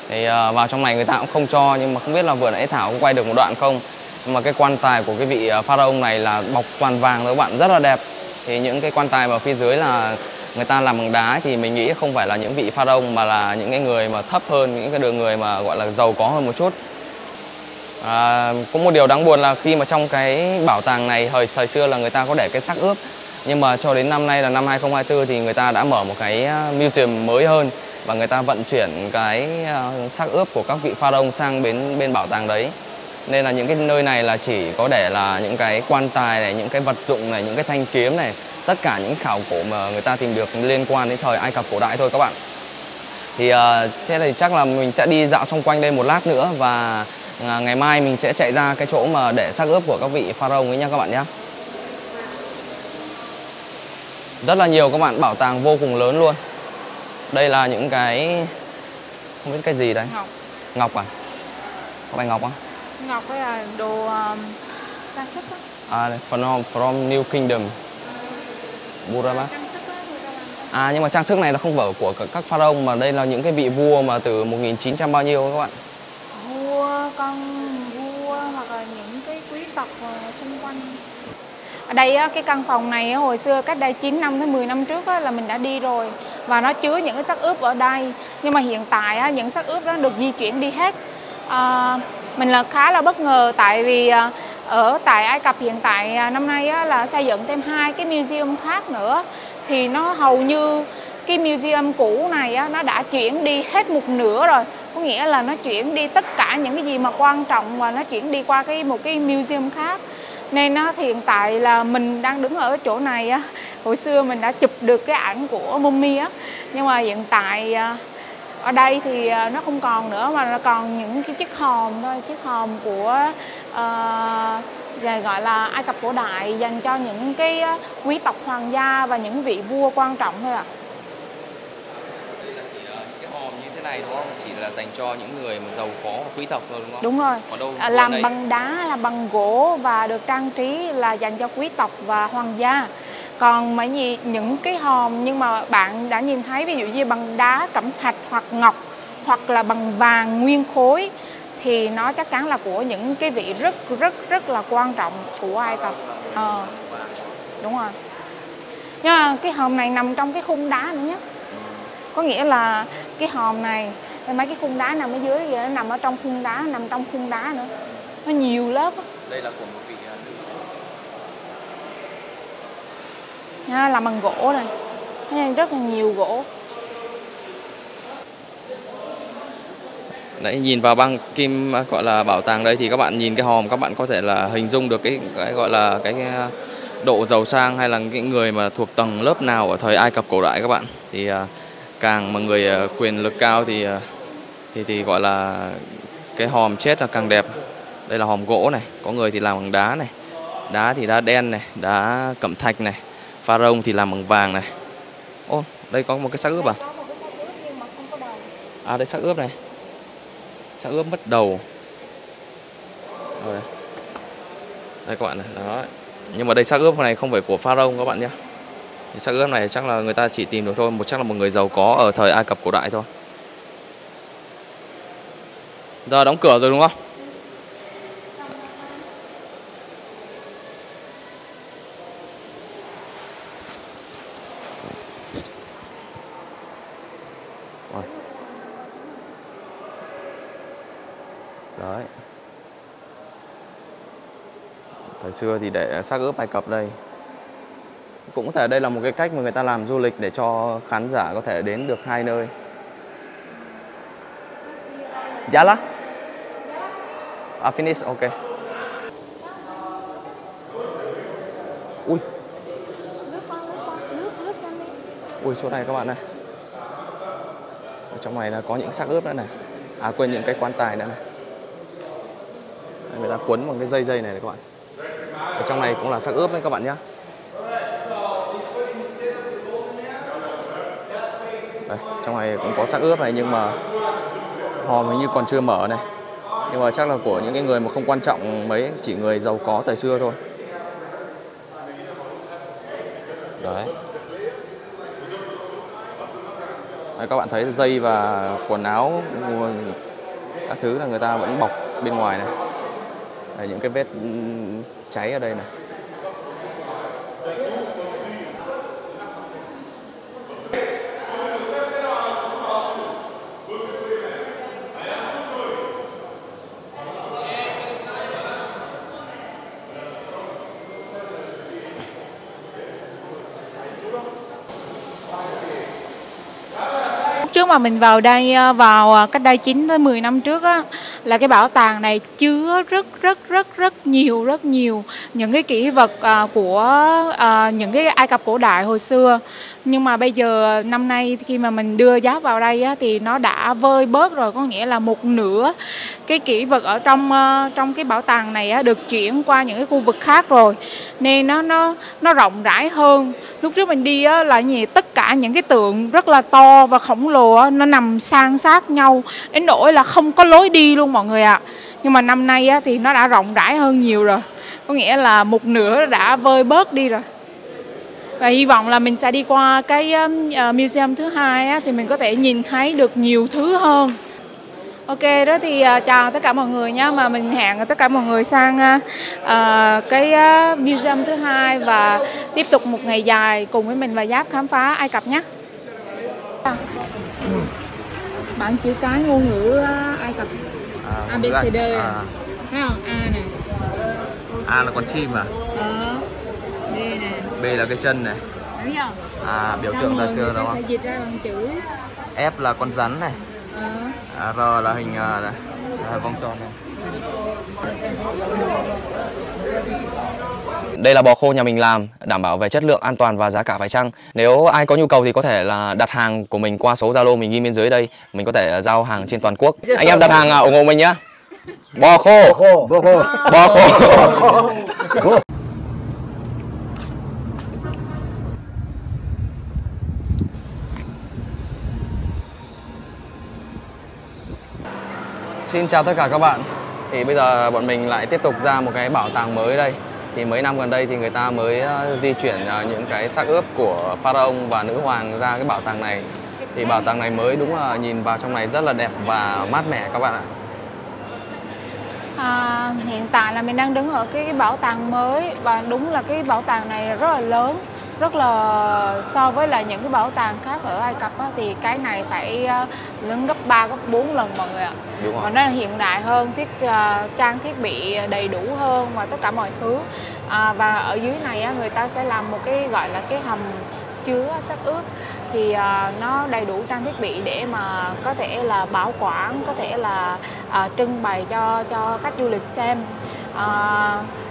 Thì vào trong này người ta cũng không cho, nhưng mà không biết là vừa nãy Thảo cũng quay được một đoạn không. Nhưng mà cái quan tài của cái vị pharaoh này là bọc toàn vàng thôi các bạn, rất là đẹp. Thì những cái quan tài mà phía dưới là người ta làm bằng đá thì mình nghĩ không phải là những vị pharaoh mà là những cái người mà thấp hơn, những cái người mà gọi là giàu có hơn một chút. Có một điều đáng buồn là khi mà trong cái bảo tàng này thời xưa là người ta có để cái xác ướp, nhưng mà cho đến năm nay là năm 2024 thì người ta đã mở một cái museum mới hơn và người ta vận chuyển cái xác ướp của các vị pharaoh sang bên bảo tàng đấy. Nên là những cái nơi này là chỉ có để là những cái quan tài này, những cái vật dụng này, những cái thanh kiếm này, tất cả những khảo cổ mà người ta tìm được liên quan đến thời Ai Cập cổ đại thôi các bạn. Thì thế thì chắc là mình sẽ đi dạo xung quanh đây một lát nữa và ngày mai mình sẽ chạy ra cái chỗ mà để xác ướp của các vị pharaoh ấy nha các bạn nhé. Rất là nhiều các bạn, bảo tàng vô cùng lớn luôn. Đây là những cái không biết cái gì đấy. Ngọc. Ngọc à? Có phải ngọc á? Ngọc ấy là đồ trang sức á. From New Kingdom. Buramas. Nhưng mà trang sức này là không phải của các pharaoh mà đây là những cái vị vua mà từ 1900 bao nhiêu các bạn? Vua hoặc là những cái quý tộc xung quanh. Ở đây á, cái căn phòng này hồi xưa cách đây 9 năm tới 10 năm trước á, là mình đã đi rồi và nó chứa những cái xác ướp ở đây, nhưng mà hiện tại á, những xác ướp đó được di chuyển đi hết. Mình là khá là bất ngờ tại vì ở tại Ai Cập hiện tại năm nay á, là xây dựng thêm 2 cái museum khác nữa, thì nó hầu như cái museum cũ này á, nó đã chuyển đi hết một nửa rồi, có nghĩa là nó chuyển đi tất cả những cái gì mà quan trọng và nó chuyển đi qua một cái museum khác. Nên nó hiện tại là mình đang đứng ở chỗ này á, hồi xưa mình đã chụp được cái ảnh của mummy á, nhưng mà hiện tại ở đây thì nó không còn nữa mà nó còn những cái chiếc hòm thôi, chiếc hòm của gọi là Ai Cập cổ đại dành cho những cái quý tộc hoàng gia và những vị vua quan trọng thôi ạ. Đây là chỉ những cái hòm như thế này đúng không? Chỉ là dành cho những người mà giàu có và quý tộc thôi đúng không? Đúng rồi. Còn đâu Làm bằng đá, là bằng gỗ và được trang trí là dành cho quý tộc và hoàng gia. Còn mấy gì những cái hòm nhưng mà bạn đã nhìn thấy ví dụ như bằng đá cẩm thạch hoặc ngọc hoặc là bằng vàng nguyên khối thì nó chắc chắn là của những cái vị rất là quan trọng của Ai Cập. Đúng rồi. Nhưng mà cái hòm này nằm trong cái khung đá nữa nhé. Có nghĩa là cái hòm này, mấy cái khung đá nằm ở dưới vậy, nó nằm ở trong khung đá, nằm trong khung đá nữa. Nó nhiều lớp đó. Đây là của một vị nữ. Làm bằng gỗ này. Rất là nhiều gỗ. Đấy, nhìn vào băng kim gọi là bảo tàng đây thì các bạn nhìn cái hòm, các bạn có thể là hình dung được cái gọi là cái độ giàu sang hay là cái người mà thuộc tầng lớp nào ở thời Ai Cập cổ đại các bạn. Thì càng mà người quyền lực cao thì gọi là cái hòm chết là càng đẹp. Đây là hòm gỗ này, có người thì làm bằng đá này. Đá thì đá đen này, đá cẩm thạch này. Pharaoh thì làm bằng vàng này. Ô, đây có một cái xác ướp à? Đây xác ướp này. Xác ướp mất đầu. Đây các bạn này, đó. Nhưng mà đây xác ướp này không phải của Pharaoh các bạn nhé. Xác ướp này chắc là người ta chỉ tìm được thôi, chắc là một người giàu có ở thời Ai Cập cổ đại thôi. Giờ đóng cửa rồi đúng không? Đấy. Thời xưa thì để xác ướp Ai Cập đây. Cũng có thể đây là một cái cách mà người ta làm du lịch để cho khán giả có thể đến được hai nơi. Yala? Finish, ok. Ui. Ui, chỗ này các bạn này. Ở trong này là có những xác ướp nữa này. À quên, những cái quan tài nữa này. Người ta quấn bằng cái dây này các bạn. Ở trong này cũng là xác ướp đấy các bạn nhé. Đây, trong này cũng có xác ướp này nhưng mà hòm hình như còn chưa mở này. Nhưng mà chắc là của những cái người mà không quan trọng mấy, chỉ người giàu có thời xưa thôi. Đấy. Đấy, các bạn thấy dây và quần áo các thứ là người ta vẫn bọc bên ngoài này. Đấy, những cái vết cháy ở đây này. Trước mà mình vào đây vào cách đây 9 tới 10 năm trước á, là cái bảo tàng này chứa rất nhiều những cái kỷ vật của những cái Ai Cập cổ đại hồi xưa. Nhưng mà bây giờ năm nay khi mà mình đưa Giáp vào đây á, thì nó đã vơi bớt rồi, có nghĩa là một nửa cái kỷ vật ở trong cái bảo tàng này á, được chuyển qua những cái khu vực khác rồi, nên nó rộng rãi hơn. Lúc trước mình đi á, là tất cả những cái tượng rất là to và khổng lồ á, nó nằm san sát nhau đến nỗi là không có lối đi luôn mọi người ạ. Nhưng mà năm nay á, thì nó đã rộng rãi hơn nhiều rồi, có nghĩa là một nửa đã vơi bớt đi rồi. Và hy vọng là mình sẽ đi qua cái museum thứ hai á, thì mình có thể nhìn thấy được nhiều thứ hơn. Ok, đó thì chào tất cả mọi người nhé. Mà mình hẹn tất cả mọi người sang cái museum thứ hai và tiếp tục một ngày dài cùng với mình và Giáp khám phá Ai Cập nhé. Bạn chữ cái ngôn ngữ Ai Cập ABCD thấy không? A nè. A là con chim à? B nè. B là cái chân này. Thấy không? Biểu tượng thời xưa đó. Sẽ dịch ra bằng chữ. F là con rắn này. R là hình vòng tròn này. Đây là bò khô nhà mình làm, đảm bảo về chất lượng, an toàn và giá cả phải chăng. Nếu ai có nhu cầu thì có thể là đặt hàng của mình qua số Zalo mình ghi bên dưới đây. Mình có thể giao hàng trên toàn quốc. Anh em đặt hàng ủng hộ mình nhé. Bò khô. Bò khô. Xin chào tất cả các bạn. Thì bây giờ bọn mình lại tiếp tục ra một cái bảo tàng mới đây. Thì mấy năm gần đây thì người ta mới di chuyển những cái xác ướp của Pharaoh và nữ hoàng ra cái bảo tàng này. Thì bảo tàng này mới, đúng là nhìn vào trong này rất là đẹp và mát mẻ các bạn ạ. Hiện tại là mình đang đứng ở cái bảo tàng mới, và đúng là cái bảo tàng này rất là lớn, rất là so với là những cái bảo tàng khác ở Ai Cập á, thì cái này phải lớn gấp 3, gấp 4 lần mọi người ạ. Và nó là hiện đại hơn, trang thiết bị đầy đủ hơn và tất cả mọi thứ. Và ở dưới này á, người ta sẽ làm một cái gọi là cái hầm chứa xác ướp, thì nó đầy đủ trang thiết bị để mà có thể là bảo quản, có thể là trưng bày cho khách du lịch xem.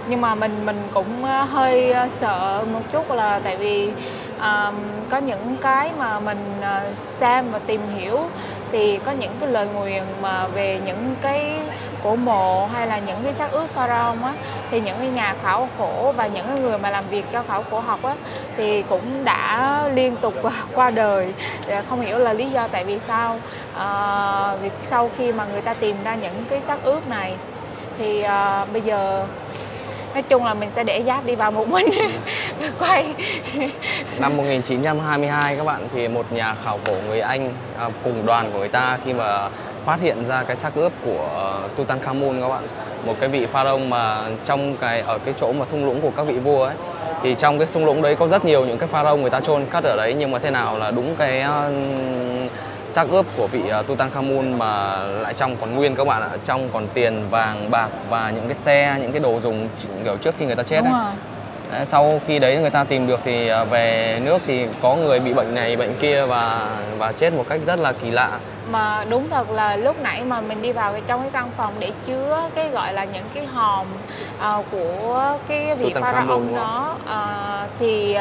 Nhưng mà mình cũng hơi sợ một chút, là tại vì có những cái mà mình xem và tìm hiểu thì có những cái lời nguyền mà về những cái cổ mộ hay là những cái xác ướp Pharaoh á, thì những cái nhà khảo cổ và những cái người mà làm việc cho khảo cổ học á thì cũng đã liên tục qua đời. Không hiểu là lý do tại vì sao. Việc sau khi mà người ta tìm ra những cái xác ướp này thì bây giờ Nói chung là mình sẽ để Giáp đi vào một mình quay. Năm 1922 các bạn, thì một nhà khảo cổ người Anh cùng đoàn của người ta khi mà phát hiện ra cái xác ướp của Tutankhamun các bạn, một cái vị pharaoh mà trong ở cái chỗ mà thung lũng của các vị vua ấy, thì trong cái thung lũng đấy có rất nhiều những cái pharaoh người ta chôn cất ở đấy, nhưng mà thế nào là đúng cái xác ướp của vị Tutankhamun mà lại trong còn nguyên các bạn ạ, trong còn tiền vàng bạc và những cái xe, những cái đồ dùng kiểu trước khi người ta chết đấy. Đấy, sau khi đấy người ta tìm được thì về nước thì có người bị bệnh này bệnh kia và chết một cách rất là kỳ lạ. Mà đúng thật là lúc nãy mà mình đi vào trong cái căn phòng để chứa cái gọi là những cái hòm của cái vị pharaoh đó, thì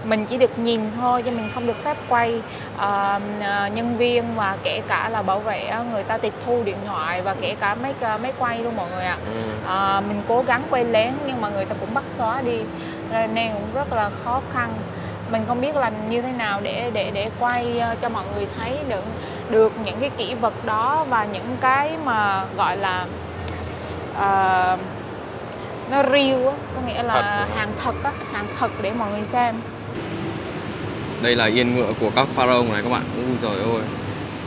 mình chỉ được nhìn thôi chứ mình không được phép quay. Nhân viên và kể cả là bảo vệ người ta tịch thu điện thoại và kể cả máy quay luôn mọi người ạ. Mình cố gắng quay lén nhưng mà người ta cũng bắt xóa đi nên cũng rất là khó khăn. Mình không biết làm như thế nào để quay cho mọi người thấy được những cái kỷ vật đó và những cái mà gọi là nó real á, có nghĩa là hàng thật để mọi người xem. Đây là yên ngựa của các pharaoh này các bạn. Ui trời ơi,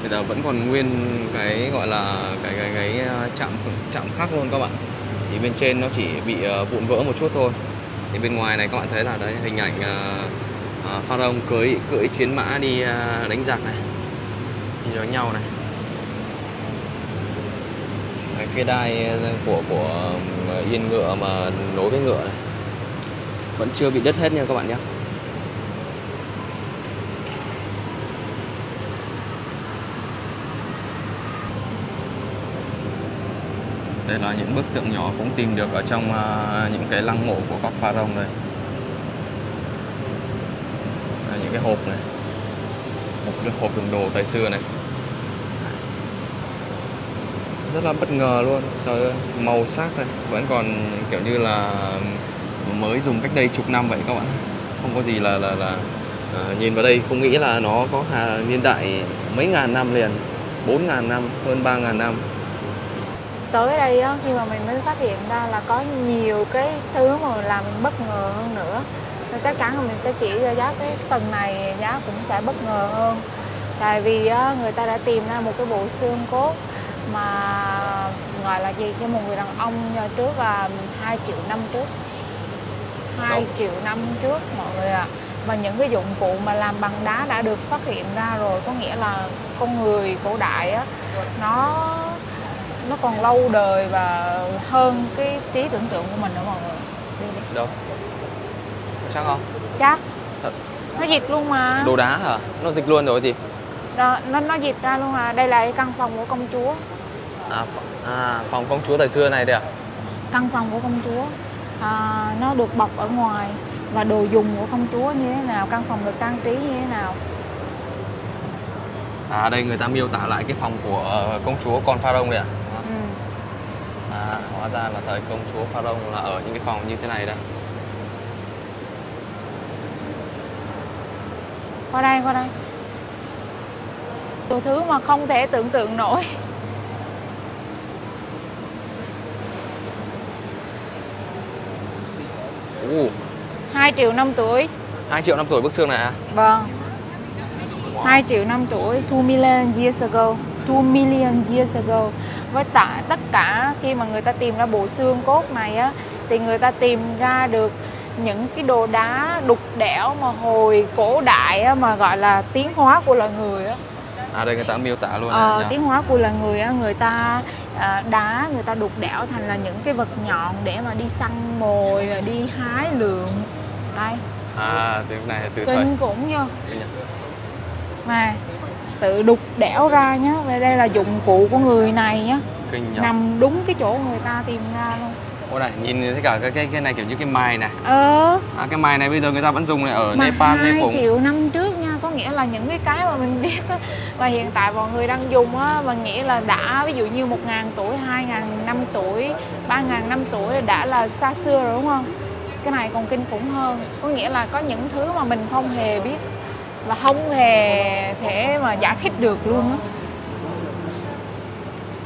bây giờ vẫn còn nguyên cái gọi là cái chạm khắc luôn các bạn. Thì bên trên nó chỉ bị vụn vỡ một chút thôi. Thì bên ngoài này các bạn thấy là đấy hình ảnh pharaoh cưỡi chiến mã đi đánh giặc này, đi đánh nhau này. Cái đai của yên ngựa mà nối với ngựa này vẫn chưa bị đứt hết nha các bạn nhé. Đây là những bức tượng nhỏ cũng tìm được ở trong những cái lăng mộ của các pharaoh đây. Đây, những cái hộp này, hộp đựng đồ thời xưa này, rất là bất ngờ luôn. Trời ơi, màu sắc này vẫn còn kiểu như là mới dùng cách đây chục năm vậy các bạn. Không có gì là nhìn vào đây không nghĩ là nó có niên đại mấy ngàn năm liền, 4.000 năm, hơn 3.000 năm. Tới đây á, khi mà mình mới phát hiện ra là có nhiều cái thứ mà làm mình bất ngờ hơn nữa. Nên chắc chắn là mình sẽ chỉ cho Giáp cái phần này, Giáp cũng sẽ bất ngờ hơn. Tại vì á, người ta đã tìm ra một cái bộ xương cốt mà gọi là gì, cho một người đàn ông trước là 2 triệu năm trước. 2 triệu năm trước mọi người ạ. Và những cái dụng cụ mà làm bằng đá đã được phát hiện ra rồi, có nghĩa là con người cổ đại á, nó còn lâu đời và hơn cái trí tưởng tượng của mình nữa mọi người. Đi. Đâu? Chắc không? Chắc. Thật. Nó dịch luôn mà. Đồ đá hả? Nó dịch luôn rồi gì? Đó, nó dịch ra luôn à. Đây là cái căn phòng của công chúa. Phòng công chúa thời xưa này đây à? Căn phòng của công chúa. Nó được bọc ở ngoài và đồ dùng của công chúa như thế nào, căn phòng được trang trí như thế nào. Đây người ta miêu tả lại cái phòng của công chúa con pharaoh này à? Hóa ra là thời công chúa pharaoh là ở những cái phòng như thế này đây. Qua đây. Nhiều thứ mà không thể tưởng tượng nổi. uh. 2 triệu năm tuổi. 2 triệu năm tuổi bức xương này à? Vâng. Wow. 2 triệu năm tuổi, 2 million years ago. 2 million years ago. Với tất cả khi mà người ta tìm ra bộ xương cốt này á, thì người ta tìm ra được những cái đồ đá đục đẽo mà hồi cổ đại á, mà gọi là tiến hóa của loài người á. Đây người ta miêu tả luôn. Tiến hóa của loài người á, người ta người ta đục đẽo thành là những cái vật nhọn để mà đi săn mồi và đi hái lượm. Đây. Từ này từ kinh khủng chưa? Mà tự đục đẽo ra nhá. Đây là dụng cụ của người này nhá. Nằm đúng cái chỗ người ta tìm ra luôn. Ô này, nhìn thấy cả cái này kiểu như cái mài này. Cái mài này bây giờ người ta vẫn dùng này ở Nepal, 2 triệu năm trước nha, có nghĩa là những cái mà mình biết á, và hiện tại mọi người đang dùng á, và nghĩa là đã ví dụ như 1.000 tuổi, 2.000 năm tuổi, 3.000 năm tuổi đã là xa xưa rồi đúng không? Cái này còn kinh khủng hơn, có nghĩa là có những thứ mà mình không hề biết và không hề thể mà giải thích được luôn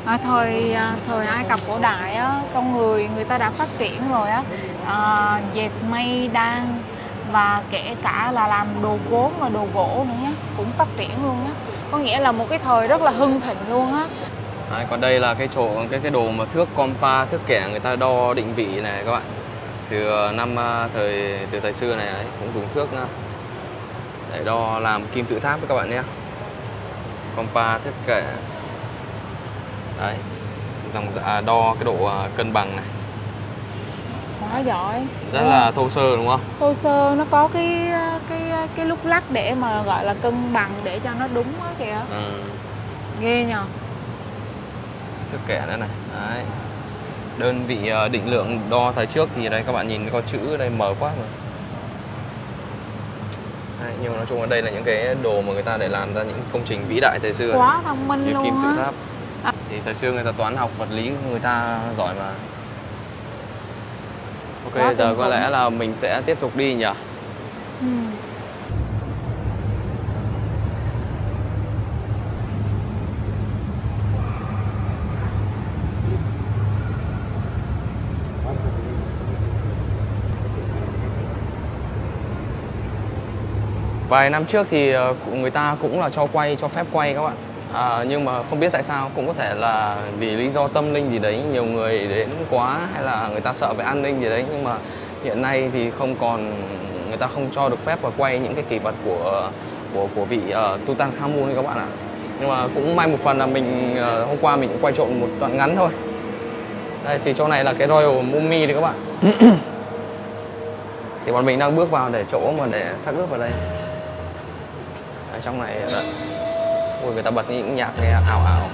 á. Thời Ai Cập cổ đại á, con người ta đã phát triển rồi á, dệt mây đan và kể cả là làm đồ gốm và đồ gỗ nữa nhé, cũng phát triển luôn nhé. Có nghĩa là một cái thời rất là hưng thịnh luôn á. Đấy, còn đây là cái đồ mà thước compa, thước kẻ người ta đo định vị này các bạn. Từ thời xưa này đấy, cũng dùng thước để đo làm kim tự tháp với các bạn nhé. Compa, thước kẻ. Đấy, đo cái độ cân bằng này. Quá giỏi. Rất là thô sơ đúng không? Thô sơ, nó có cái lúc lắc để mà gọi là cân bằng để cho nó đúng á kìa. Ghê nhờ. Thước kẻ nữa này. Đấy. Đơn vị định lượng đo thời trước thì đây các bạn nhìn có chữ ở đây mờ quá mà. Đấy, nhưng mà nói chung là đây là những cái đồ mà người ta để làm ra những công trình vĩ đại thời xưa. Quá thông minh như luôn kim tự á. tháp. Thì thời xưa người ta toán học vật lý người ta giỏi mà. Ok, giờ có lẽ là mình sẽ tiếp tục đi nhỉ? Vài năm trước thì người ta cũng là cho phép quay các bạn. Nhưng mà không biết tại sao, cũng có thể là vì lý do tâm linh gì đấy, nhiều người đến quá hay là người ta sợ về an ninh gì đấy, nhưng mà hiện nay thì không còn, người ta không cho được phép và quay những cái kỷ vật của vị Tutankhamun ấy các bạn ạ. Nhưng mà cũng may một phần là mình hôm qua mình cũng quay trộm một đoạn ngắn thôi. Đây thì chỗ này là cái Royal Mummy đấy các bạn. Thì bọn mình đang bước vào để chỗ mà để xác ướp vào đây. Ở trong này đấy. Ôi, người ta bật những nhạc nghe ảo ảo.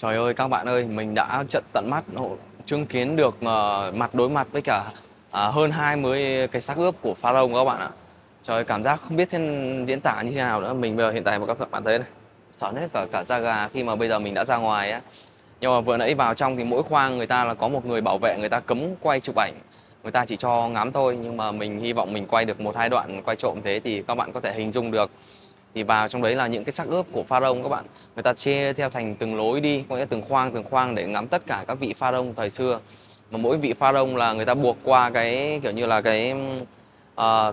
Trời ơi các bạn ơi, mình đã tận mắt chứng kiến được mặt đối mặt với cả hơn 20 cái xác ướp của Pharaoh các bạn ạ. Trời, cảm giác không biết diễn tả như thế nào nữa. Mình bây giờ hiện tại mà các bạn thấy này, sởn hết cả da gà khi mà bây giờ mình đã ra ngoài á. Nhưng mà vừa nãy vào trong thì mỗi khoang người ta là có một người bảo vệ, người ta cấm quay chụp ảnh, người ta chỉ cho ngắm thôi. Nhưng mà mình hy vọng mình quay được 1-2 đoạn quay trộm thế thì các bạn có thể hình dung được. Thì vào trong đấy là những cái xác ướp của Pharaoh các bạn. Người ta chia theo thành từng lối đi, có nghĩa từng khoang để ngắm tất cả các vị Pharaoh thời xưa. Mà mỗi vị Pharaoh là người ta buộc qua cái kiểu như là cái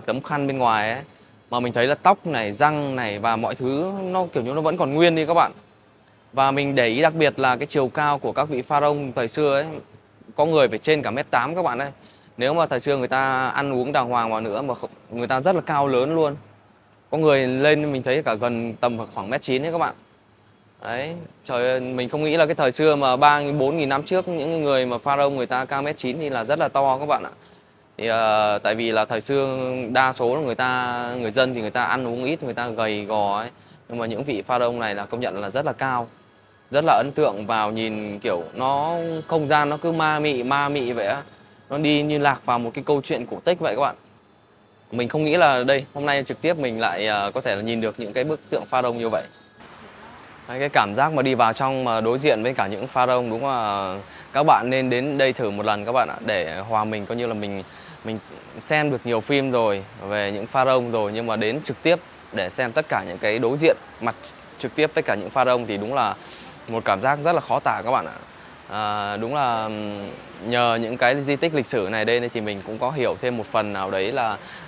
tấm khăn bên ngoài ấy. Mà mình thấy là tóc này, răng này và mọi thứ nó kiểu như nó vẫn còn nguyên đi các bạn. Và mình để ý đặc biệt là cái chiều cao của các vị Pharaoh thời xưa ấy, có người phải trên cả 1m8 các bạn ơi. Nếu mà thời xưa người ta ăn uống đàng hoàng vào nữa mà người ta rất là cao lớn luôn. Có người lên mình thấy cả gần tầm khoảng 1m9 đấy các bạn. Đấy, trời ơi, mình không nghĩ là cái thời xưa mà 3.000-4.000 năm trước những người mà Pharaoh người ta cao 1m9 thì là rất là to các bạn ạ. Thì tại vì là thời xưa đa số là người dân thì người ta ăn uống ít, người ta gầy gò ấy. Nhưng mà những vị Pharaoh này là công nhận là rất là cao. Rất là ấn tượng, vào nhìn kiểu nó không gian nó cứ ma mị vậy á. Nó đi như lạc vào một cái câu chuyện cổ tích vậy các bạn. Mình không nghĩ là đây, hôm nay trực tiếp mình lại có thể là nhìn được những cái bức tượng Pharaoh như vậy. Cái cảm giác mà đi vào trong mà đối diện với cả những Pharaoh đúng là các bạn nên đến đây thử một lần các bạn ạ, để hòa mình, coi như là mình xem được nhiều phim rồi về những pharaoh rồi, nhưng mà đến trực tiếp để xem tất cả những cái đối diện mặt trực tiếp với cả những pharaoh thì đúng là một cảm giác rất là khó tả các bạn ạ. Đúng là nhờ những cái di tích lịch sử này đây thì mình cũng có hiểu thêm một phần nào đấy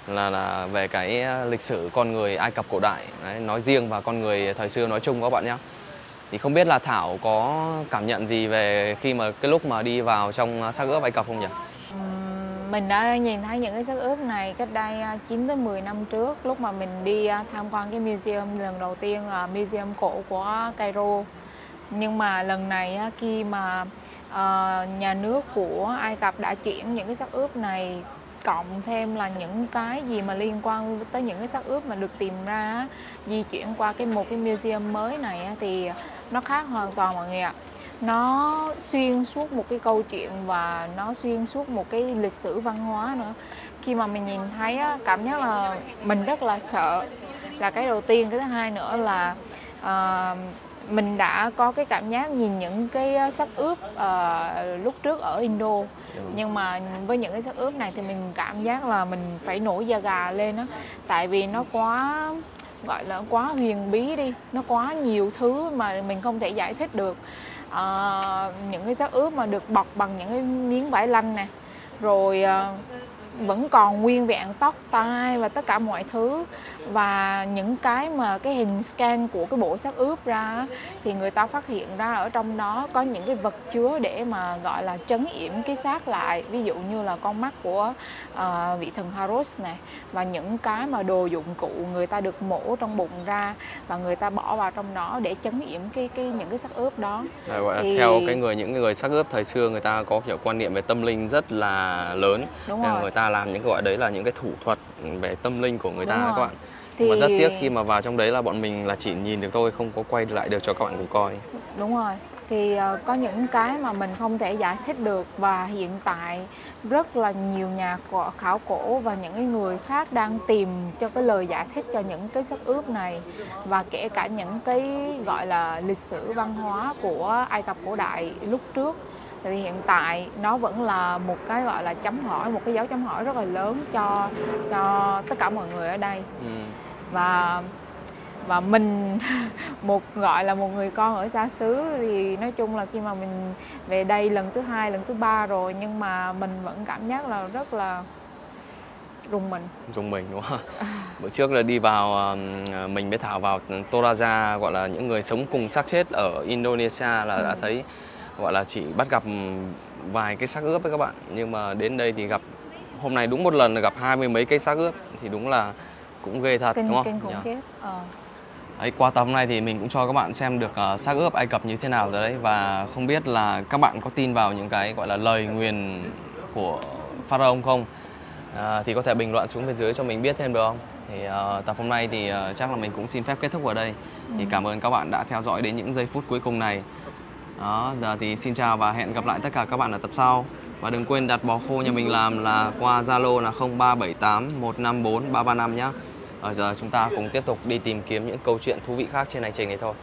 là về cái lịch sử con người Ai Cập cổ đại đấy, nói riêng và con người thời xưa nói chung các bạn nhé. Thì không biết là Thảo có cảm nhận gì về khi mà cái lúc mà đi vào trong xác ướp Ai Cập không nhỉ? Mình đã nhìn thấy những cái xác ướp này cách đây 9 tới 10 năm trước, lúc mà mình đi tham quan cái museum lần đầu tiên là museum cổ của Cairo. Nhưng mà lần này khi mà nhà nước của Ai Cập đã chuyển những cái xác ướp này, cộng thêm là những cái gì mà liên quan tới những cái xác ướp mà được tìm ra di chuyển qua một cái museum mới này thì nó khác hoàn toàn mọi người ạ. Nó xuyên suốt một cái câu chuyện và nó xuyên suốt một cái lịch sử văn hóa nữa. Khi mà mình nhìn thấy cảm giác là mình rất là sợ, là cái đầu tiên. Cái thứ hai nữa là mình đã có cái cảm giác nhìn những cái xác ướp lúc trước ở Indo. Nhưng mà với những cái xác ướp này thì mình cảm giác là mình phải nổi da gà lên đó. Tại vì nó quá, gọi là quá huyền bí đi, nó quá nhiều thứ mà mình không thể giải thích được. Những cái xác ướp mà được bọc bằng những cái miếng vải lanh nè, rồi vẫn còn nguyên vẹn tóc tai và tất cả mọi thứ. Và những cái mà cái hình scan của cái bộ xác ướp ra thì người ta phát hiện ra ở trong đó có những cái vật chứa để mà gọi là trấn yểm cái xác lại, ví dụ như là con mắt của vị thần Horus này, và những cái mà đồ dụng cụ người ta được mổ trong bụng ra và người ta bỏ vào trong đó để trấn yểm những cái xác ướp đó. Thì theo những người xác ướp thời xưa, người ta có kiểu quan niệm về tâm linh rất là lớn. Đúng nên rồi. Người ta làm những cái gọi đấy là những cái thủ thuật về tâm linh của người ta các bạn. Thì... Mà rất tiếc khi mà vào trong đấy là bọn mình là chỉ nhìn được thôi, không có quay lại được cho các bạn cùng coi. Đúng rồi. Thì có những cái mà mình không thể giải thích được, và hiện tại rất là nhiều nhà khảo cổ và những cái người khác đang tìm cho cái lời giải thích cho những cái xác ướp này, và kể cả những cái gọi là lịch sử văn hóa của Ai Cập cổ đại lúc trước. Thì hiện tại nó vẫn là một cái gọi là chấm hỏi, một cái dấu chấm hỏi rất là lớn cho tất cả mọi người ở đây. Và mình gọi là một người con ở xa xứ thì nói chung là khi mà mình về đây lần thứ 2, lần thứ 3 rồi, nhưng mà mình vẫn cảm giác là rất là rùng mình đúng không? Bữa trước là đi vào, mình với Thảo vào Toraja, gọi là những người sống cùng xác chết ở Indonesia, là đã thấy gọi là chỉ bắt gặp vài cái xác ướp với các bạn. Nhưng mà đến đây thì gặp, hôm nay đúng một lần là gặp 20 mấy cái xác ướp, thì đúng là cũng ghê thật, đúng không? Kinh khủng khiếp. Đấy, qua tập hôm nay thì mình cũng cho các bạn xem được xác ướp Ai Cập như thế nào rồi đấy. Và không biết là các bạn có tin vào những cái gọi là lời nguyền của Pharaoh không? Thì có thể bình luận xuống bên dưới cho mình biết thêm được không? Thì tập hôm nay thì chắc là mình cũng xin phép kết thúc ở đây. Thì cảm ơn các bạn đã theo dõi đến những giây phút cuối cùng này. Đó, giờ thì xin chào và hẹn gặp lại tất cả các bạn ở tập sau. Và đừng quên đặt bò khô nhà mình làm là qua Zalo là 0378 154 335 nhé. Giờ chúng ta cùng tiếp tục đi tìm kiếm những câu chuyện thú vị khác trên hành trình này thôi.